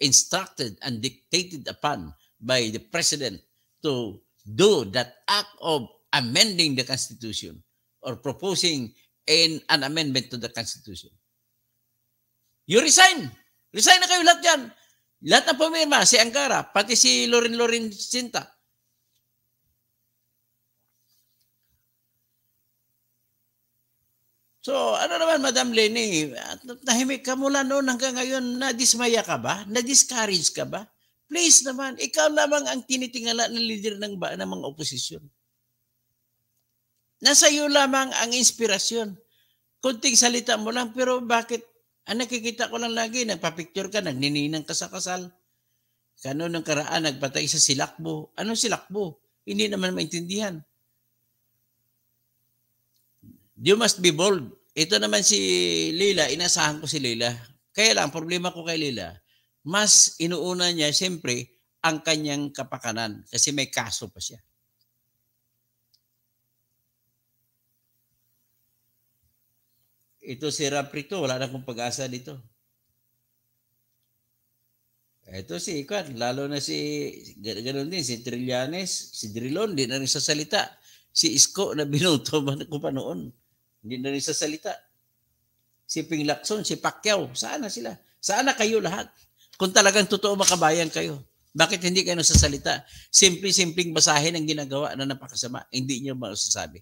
instructed and dictated upon by the President to do that act of amending the Constitution or proposing an amendment to the Constitution. You resign. Resign na kayo lahat yan. Lahat na pumirma, si Angara, pati si Lorin Sinta. So, naman, Madam Leni, nahimik ka mula noon hanggang ngayon, nadismaya ka ba? Na-discourage ka ba? Please naman, ikaw lamang ang tinitingala ng leader ng mga oposisyon. Nasa iyo lamang ang inspirasyon. Kunting salita mo lang, pero bakit? Ang nakikita ko lang lagi, nagpa-picture ka, nagnininang ka sa kasal. Kano nung karaan, nagpatay sa silakbo. Anong silakbo? Hindi naman maintindihan. You must be bold. Ito naman si Leila, inasahan ko si Leila. Kaya lang, problema ko kay Leila, mas inuuna niya, siyempre, ang kanyang kapakanan kasi may kaso pa siya. Ito si Raprito, wala na akong pag-asa dito. Ito si Ikan, lalo na si, ganoon din, si Trillanes, si Drilon, hindi na rin sa salita. Si Isko na binuto ko pa noon, hindi na rin sa salita. Si Ping Lacson, si Pacquiao, saan na sila? Saan na kayo lahat? Kung talagang totoo makabayan kayo, bakit hindi kayo nasasalita? Simple-simpleng basahin ang ginagawa na napakasama, hindi niyo masasabi.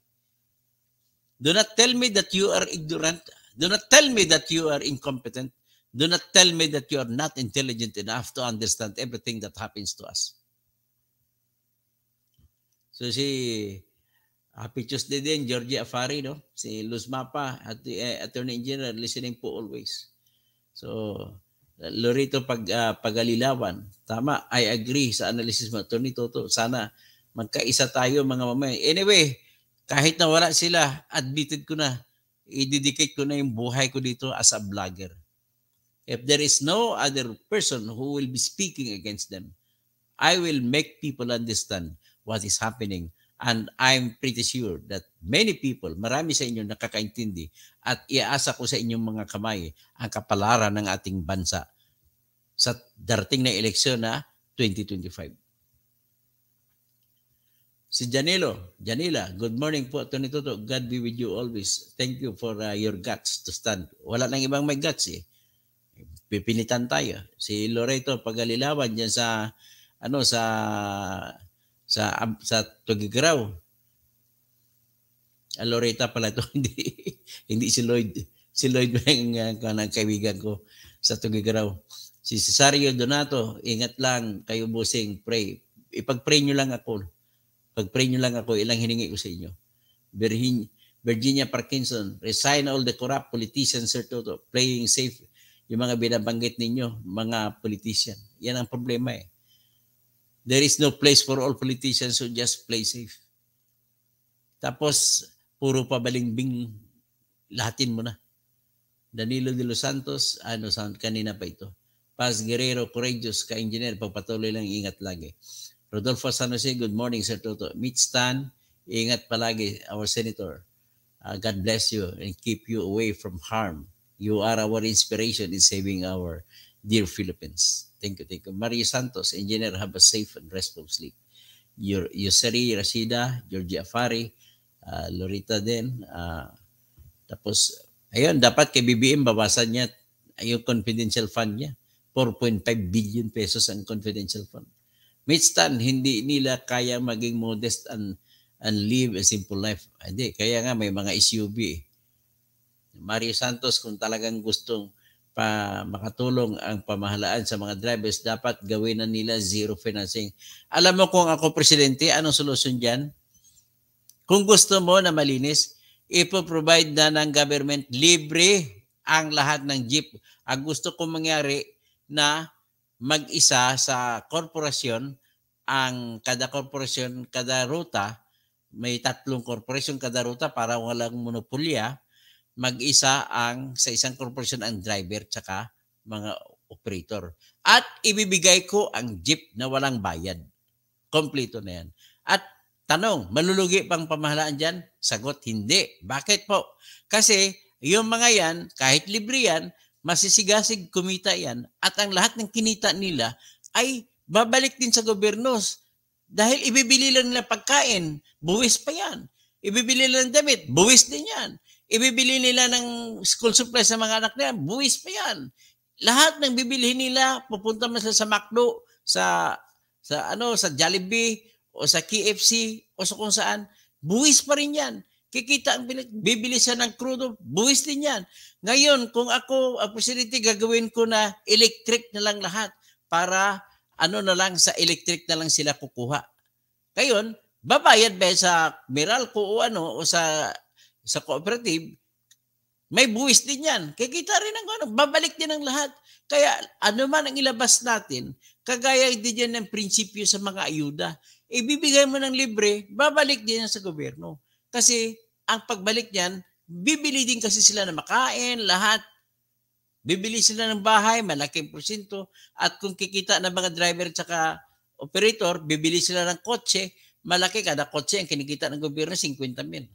Do not tell me that you are ignorant. Do not tell me that you are incompetent. Do not tell me that you are not intelligent enough to understand everything that happens to us. So si Happy Tuesday din, Georgie Afari, no? Si Luz Mapa at Attorney General, listening po always. So, Lorito Pagalilawan, tama, I agree sa analysis mo, Attorney Toto. Sana magkaisa tayo mga mamay. Anyway, kahit na wala sila, admitted ko na, i-dedicate ko na yung buhay ko dito as a vlogger. If there is no other person who will be speaking against them, I will make people understand what is happening. And I'm pretty sure that many people, marami sa inyo nakakaintindi at iasa ko sa inyong mga kamay ang kapalaran ng ating bansa sa darating na eleksyon na 2025. Si Janila, good morning po, Tony Toto. God be with you always. Thank you for your guts to stand. Wala nang ibang may guts eh. Pipilitan tayo. Si Loreto Pagalilawan diyan sa sa Tugigraw. Loreta pala to, hindi si Lloyd. Si Lloyd ang kaibigan ko sa Tugigraw. Si Cesario Donato, ingat lang kayo busing, pray. Ipag-pray nyo lang ako. Pag-pray nyo lang ako, ilang hiningi ko sa inyo. Virginia Parkinson, resign all the corrupt politicians, Sir Toto. Playing safe. Yung mga binabanggit ninyo, mga politician. Yan ang problema eh. There is no place for all politicians who just play safe. Tapos, puro pabalingbing, lahatin mo na. Danilo de los Santos, kanina pa ito. Paz Guerrero, courageous ka-engineer, pagpatuloy lang, ingat lagi. Rodolfo San Jose, good morning, Sir Toto. Meet Stan, ingat palagi, our senator. God bless you and keep you away from harm. You are our inspiration in saving our dear Philippines. Thank you, thank you. Mario Santos, engineer, have a safe and restful sleep. Yuseri Rashida, Georgie Afari, Lorita din. Tapos, ayun, dapat kay BBM, babasan niya yung confidential fund niya. 4.5 billion pesos ang confidential fund. Mitstan, hindi nila kaya maging modest and live a simple life. Hindi, kaya nga may mga SUV eh. Mario Santos, kung talagang gustong makatulong ang pamahalaan sa mga drivers, dapat gawin na nila zero financing. Alam mo kung ako presidente, anong solusyon dyan? Kung gusto mo na malinis, ipoprovide na ng government libre ang lahat ng jeep. Ang gusto kong mangyari na mag-isa sa korporasyon, ang kada korporasyon, kada ruta, may 3 korporasyon kada ruta para walang monopolya, mag-isa sa isang korporasyon ang driver tsaka mga operator. At ibibigay ko ang jeep na walang bayad. Kompleto na yan. At tanong, malulugi pang pamahalaan dyan? Sagot, hindi. Bakit po? Kasi yung mga yan, kahit libre yan, masisigasig kumita yan at ang lahat ng kinita nila ay babalik din sa gobyernos. Dahil ibibili lang nila pagkain, buwis pa yan. Ibibili lang damit, buwis din yan. Ibibili nila ng school supplies sa mga anak nila, buwis pa yan. Lahat ng bibilihin nila, pupunta man sa McDo, sa Jollibee, o sa KFC, o sa kung saan, buwis pa rin yan. Kikita ang bibili siya ng crudo, buwis din yan. Ngayon, kung ako, ang presidente, gagawin ko na electric na lang lahat para na lang sa electric na lang sila kukuha. Ngayon, Babayad ba sa Meralco o ano o sa cooperative, may buwis din yan. Kikita rin ang ano, babalik din ang lahat. Kaya ano man ang ilabas natin, kagaya din yan ng prinsipyo sa mga ayuda. Ibibigay mo ng libre, babalik din yan sa gobyerno. Kasi ang pagbalik niyan, bibili din kasi sila na makain, lahat. Bibili sila ng bahay, malaking porsyento. At kung kikita ng mga driver at saka operator, bibili sila ng kotse, malaki kada kotse ang kinikita ng gobyerno, 50,000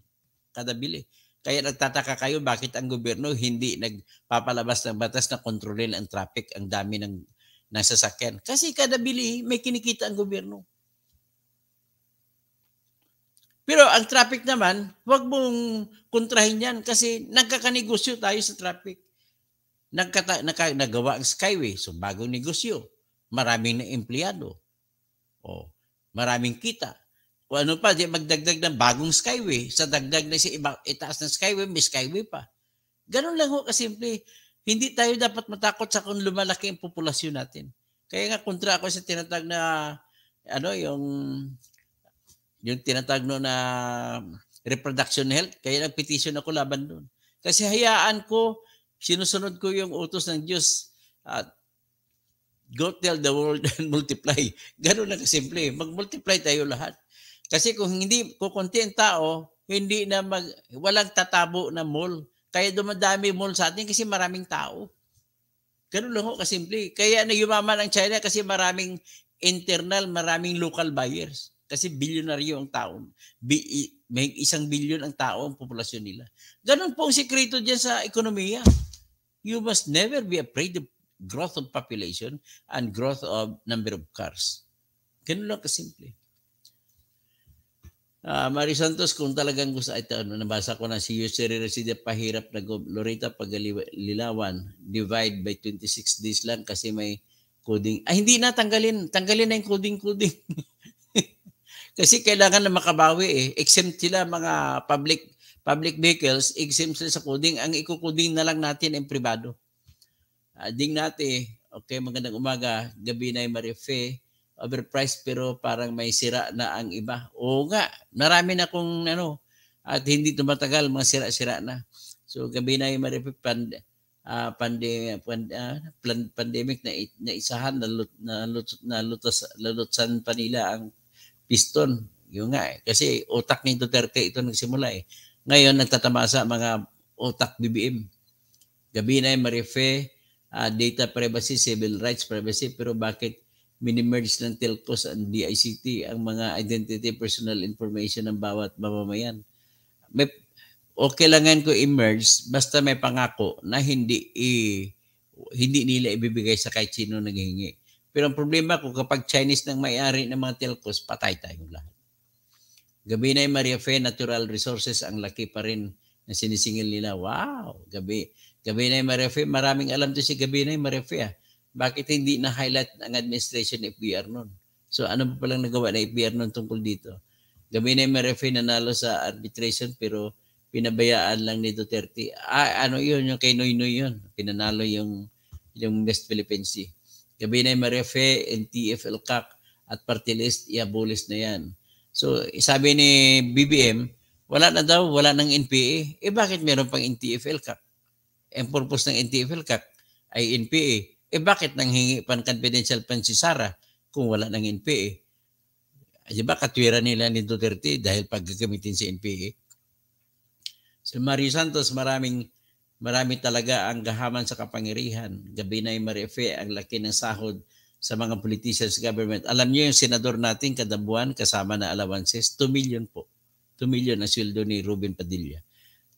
kada bili. Kaya nagtataka kayo bakit ang gobyerno hindi nagpapalabas ng batas na kontrolin ang traffic, ang dami ng sasakyan. Kasi kada bili may kinikita ang gobyerno. Pero ang traffic naman, wag mong kontrahin yan kasi nagkakanegosyo tayo sa traffic. Nagawa ang Skyway, so bagong negosyo. Maraming na empleyado. O, maraming kita. O ano pa, di magdagdag ng bagong Skyway. Sa dagdag na itaas ng Skyway, may Skyway pa. Ganun lang ho kasimple. Hindi tayo dapat matakot sa kung lumalaki ang populasyon natin. Kaya nga kontra ako sa tinatag na ano yung tinatag no na reproduction health. Kaya nag-petition ako laban doon. Kasi hayaan ko, sinusunod ko yung utos ng Diyos at go tell the world and multiply. Ganun lang kasimple. Mag-multiply tayo lahat. Kasi kung hindi kukunti ang tao, hindi na walang tatabo na mall. Kaya dumadami mall sa atin kasi maraming tao. Ganun lang ho kasimple. Kaya yumaman ang China kasi maraming internal, maraming local buyers. Kasi bilyonaryo ang tao. May 1 billion ang tao ang populasyon nila. Ganun po ang sikreto dyan sa ekonomiya. You must never be afraid of growth of population and growth of number of cars. Ganun lang kasimple. Mari Santos, kung talagang gusto, ito, nabasa ko na si Yuseri Reside, pahirap na Loretta Pagalilawan, divide by 26 days lang kasi may coding. Hindi na, tanggalin na yung coding. Kasi kailangan na makabawi eh. Exempt sila mga public vehicles, exempt sila sa coding. Ang iko-coding na lang natin ang privado. Ding natin, okay, magandang umaga, gabi na yung Marife, overpriced pero parang may sira na ang iba. Oo nga, marami na kung at hindi tumatagal, mga sira-sira na. So gabi na yung Marife, pandemic na isahan, nalutsan pa nila ang piston. Yung nga kasi utak ni Duterte ito nagsimula eh. Ngayon nagtatamasa mga utak BBM. Gabi na yung Marife, data privacy, civil rights privacy, pero bakit minimerge ng telcos and DICT ang mga identity personal information ng bawat mamamayan? Okay lang yan ko i-merge basta may pangako na hindi nila ibibigay sa kahit sino naghihingi. Pero ang problema ko kapag Chinese nang may-ari ng mga telcos, patay tayong lahat. Gabi na yung Marife, natural resources, ang laki pa rin na sinisingil nila. Wow, gabi na yung Marife, maraming alam to si gabi na yung Marife. Bakit hindi na-highlight ang administration ng FBR noon? So ano pa palang nagawa na FBR noon tungkol dito? Gabi na yung Marife nanalo sa arbitration pero pinabayaan lang ni Duterte. Yun, yung kay Noynoy yun. Pinanalo yung West Philippine Sea. Gabi na yung Marife, NTF, LCAC at party list, i-abolish na yan. So sabi ni BBM, wala ng NPA. Bakit meron pang NTF, LCAC? Ang purpose ng NTF, LCAC ay NPA. Bakit nanghingi pan confidential pan si Sara kung wala ng NPA? Di ba katwiran nila ni Duterte dahil paggagamitin si NPA? So Mario Santos, marami talaga ang gahaman sa kapangyarihan. Gabi na yung Marife, ang laki ng sahod sa mga politicians government. Alam niyo yung senador natin kada buwan kasama na allowances, 2 million po. 2 million ang sweldo ni Ruben Padilla.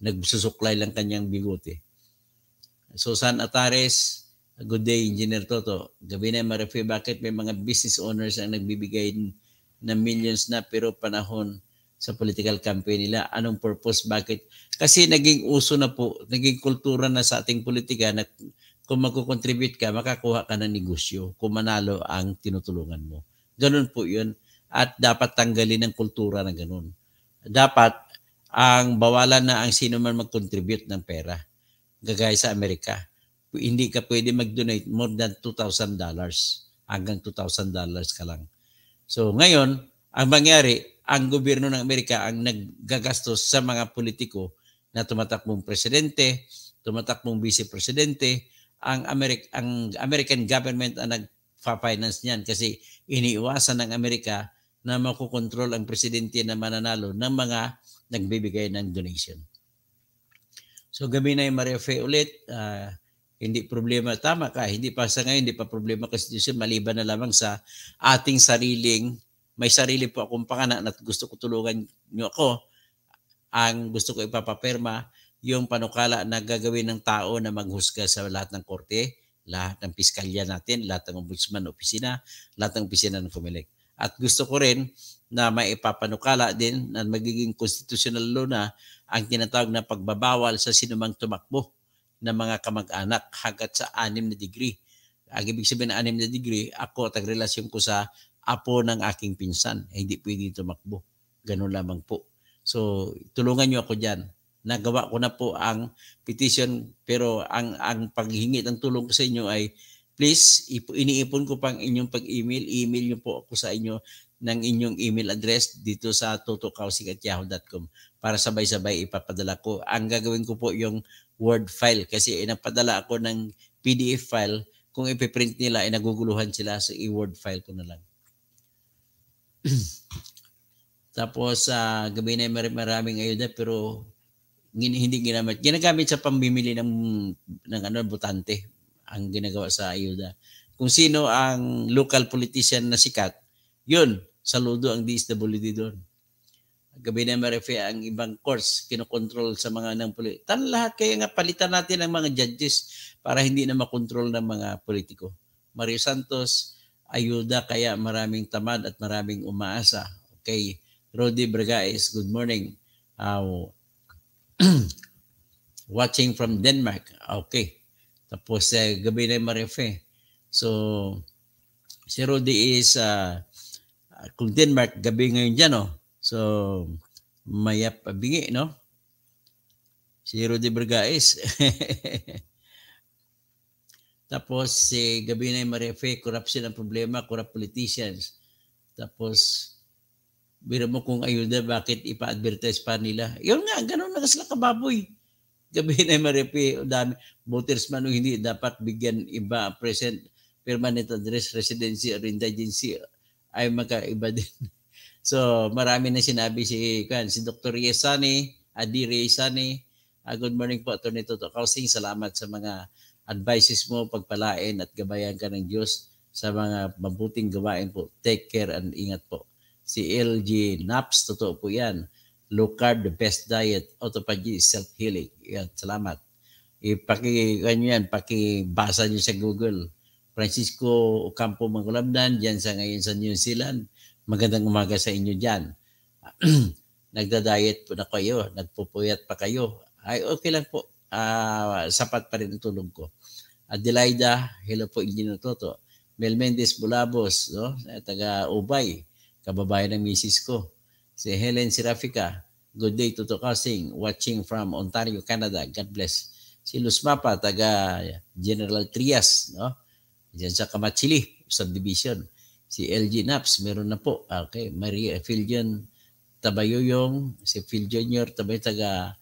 Nagsusuklay lang kanyang bigote. Susan Atares, good day, Engineer Toto. Gabi na Marife, bakit may mga business owners ang nagbibigay ng millions na pero panahon sa political campaign nila? Anong purpose? Bakit? Kasi naging uso na po, naging kultura na sa ating politika na kung magkukontribute ka, makakuha ka ng negosyo kung manalo ang tinutulungan mo. Ganun po yun. At dapat tanggalin ang kultura na ganun. Dapat ang bawalan na ang sino man mag-contribute ng pera. Gagaya sa Amerika. Hindi ka pwede mag-donate more than $2,000. Hanggang $2,000 ka lang. So ngayon, ang mangyari, ang gobyerno ng Amerika ang naggagastos sa mga politiko na tumatakbong presidente, tumatakbong vice-presidente, ang American government ang nagfa-finance niyan kasi iniiwasan ng Amerika na makokontrol ang presidente na mananalo ng mga nagbibigay ng donation. So gabi na yung Maria Fe ulit, hindi problema, tama ka, hindi pa sa ngayon, hindi pa problema kasi maliban na lamang sa ating sariling, may sarili po akong panganak at gusto ko tulungan nyo ako, ang gusto ko ipapapirma, yung panukala na gagawin ng tao na maghusga sa lahat ng korte, lahat ng piskalya natin, lahat ng ombudsman opisina, lahat ng opisina ng COMELEC. At gusto ko rin na maipapanukala din na magiging constitutional law na ang tinatawag na pagbabawal sa sinumang tumakbo ng mga kamag-anak hanggat sa 6 na degree. Ang ibig sabihin ng 6 na degree, ako tagrelasyon ko sa apo ng aking pinsan. Hindi pwede tumakbo. Ganun lamang po. So, tulungan nyo ako dyan. Nagawa ko na po ang petition pero ang paghingi ng tulong ko sa inyo ay please, iniipon ko pang inyong pag-email. Email nyo po ako sa inyo ng inyong email address dito sa totokausig@yahoo.com para sabay-sabay ipapadala ko. Ang gagawin ko po yung Word file kasi napadala ako ng PDF file. Kung ipiprint nila, naguguluhan sila sa i-Word file ko na lang. Tapos gabi na maraming ayuda pero hindi ginamit. Ginagamit sa pamimili ng butante ang ginagawa sa ayuda. Kung sino ang local politician na sikat, yun, saludo ang DSWD doon. Gabi na Marife, ang ibang courts, kinokontrol sa mga ng politiko. Lahat kaya nga palitan natin ang mga judges para hindi na makontrol ng mga politiko. Mario Santos, ayuda kaya maraming tamad at maraming umaasa. Okay. Rodi Bragaes, good morning. Watching from Denmark. Okay. Tapos gabi na Marife. So, si Rodi is kung Denmark, gabi ngayon dyan, no? So, mayap bingi, no? Si Rodi Bragaes. Tapos, si gabi na Marife, corruption ang problema, corrupt politicians. Tapos, biro mo kung ayuda, bakit ipa-advertise pa nila? Yun nga, ganun na sila kababoy. Gabi na Marife, dami, voters man o hindi, dapat bigyan iba, present, permanent address, residency, or indigency, ay magkaiba din. So, marami na sinabi si Dr. Yesani, Adi Yesani. Good morning po, Atty. Toto Kausing. Salamat sa mga advices mo, pagpalain at gabayan ka ng Diyos sa mga mabuting gawain po. Take care and ingat po. Si LG Naps, totoo po yan. Low carb, the best diet, autophagy, self-healing. Yan, salamat. Pakibasa nyo sa Google. Francisco Ocampo Mangulabdan, dyan sa ngayon sa New Zealand. Magandang umaga sa inyo dyan. Nagda-diet po na kayo, nagpupuyat pa kayo. Ay, okay lang po. Sapat pa rin ang tulong ko. Adelaida, hello po, Engineer Toto. Mel Mendez Bulabos, no? Taga Ubay, kababayan ng misis ko. Si Helen Serafica, good day, Toto Kasing, watching from Ontario, Canada. God bless. Si Luz Mapa, taga General Trias, no? Diyan sa Kamachili, subdivision. Si LG Naps, meron na po. Okay, Maria Filjon Tabayuyong, si Phil Jr. taga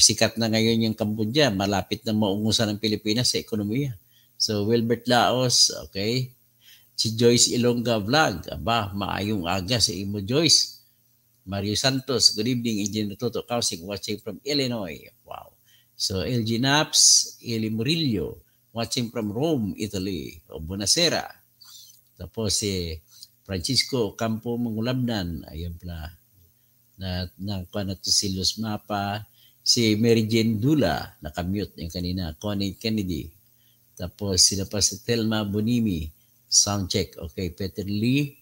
sikat na ngayon yung Cambodia, malapit na maungusan ng Pilipinas sa ekonomiya. So, Wilbert Laos, okay. Si Joyce Ilongga Vlog, maayong aga sa imo Joyce. Mario Santos, good evening, Engineer Toto Kausing, watching from Illinois. Wow. So, LG Naps, Eli Murillo, watching from Rome, Italy. O, Buonasera. Tapos si Francisco Campo Mangulabnan, ayun pala, na to si Luz Mapa, si Mary Jane Dula, nakamute yung kanina, Connie Kennedy. Tapos sila pa si Telma Bonimi, soundcheck, okay, Peter Lee,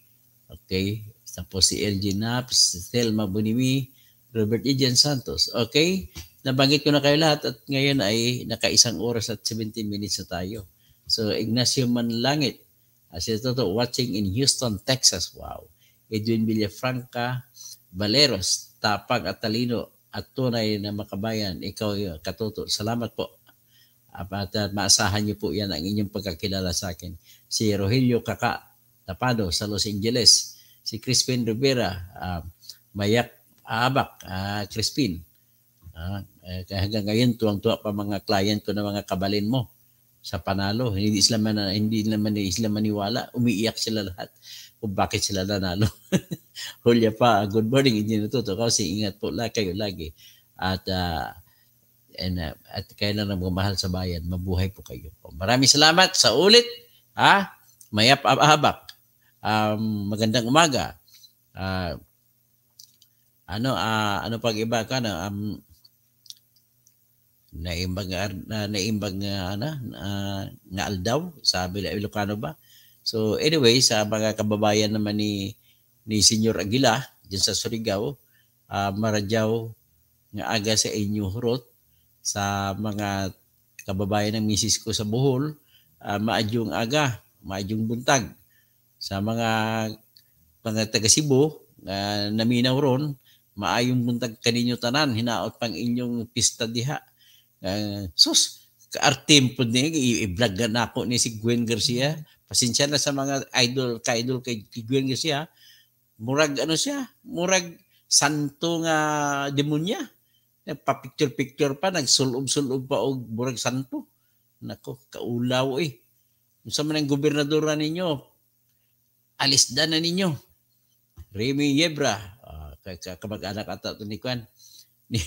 okay, tapos si LG Naps, si Telma Bonimi, Robert Ejan Santos, okay, nabanggit ko na kayo lahat at ngayon ay naka-1 oras at 17 minutes na tayo. So, Ignacio Manlangit, as Toto, watching in Houston, Texas. Wow. Edwin Villafranca, Valeros, tapang at talino at tunay na makabayan. Ikaw, Katoto. Salamat po. At maasahan niyo po yan ang inyong pagkakilala sa akin. Si Rogelio Kaka Tapado sa Los Angeles. si Crispin Rivera, Mayak Abak, Crispin. Hanggang ngayon tuwang-tuwa pa mga client ko na mga kabalin mo sa panalo. Hindi sila maniwala, umiiyak sila lahat kung bakit sila nanalo. Hulya pa, good morning, Engineer Tuto. Kasi ingat po kayo lagi. At kayo lang ng mahal sa bayan, mabuhay po kayo. Maraming salamat sa ulit. Mayap Abak. Magandang umaga. Ano pag iba ka na naimbag nga aldaw sa Ilocano ba? So anyway, sa mga kababayan naman ni Senyor Aguila diyan sa Surigao, maradyaw nga aga sa inyo hurot sa mga kababayan ng misis ko sa Bohol, maadyong aga, maadyong buntag sa mga taga Cebu naminaw ron, maayong buntag kaninyo tanan, hinaot pang inyong pista diha. Sus, kaartim po niya, i-vlog na ako ni si Gwen Garcia. Pasensya na sa mga ka-idol kay Gwen Garcia. Murag murag santo nga demonya. Pa-picture-picture pa, nagsulob-sulob pa og murag santo. Nako, kaulaw eh. Sa man ang gobernador ninyo, alisdan na ninyo. Remy Yebra, kamag-anak ata ito ni Kwan, ni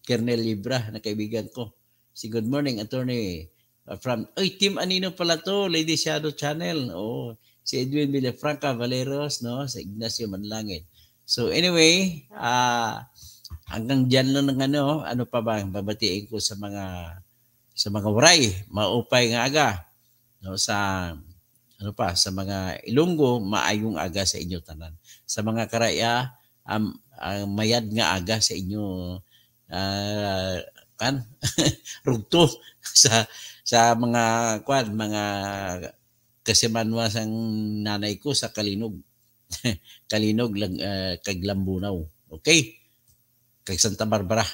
Kernel Libra, na kaibigan ko. Si good morning, attorney. Team Anino pala to, Lady Shadow Channel. Si Edwin Villafranca Valeros, no? Sa Ignacio Manlangit. So anyway, hanggang dyan lang ng ano pa ba, babatiin ko sa mga waray, maupay nga aga, no? Sa mga Ilonggo, maayong aga sa inyo tanan. Sa mga Karaya, mayad nga aga sa inyo rugto sa mga mga kasimanwasang nanay ko sa Kalinog. Kalinog lang kag Lambunaw. Okay? Kag Santa Barbara.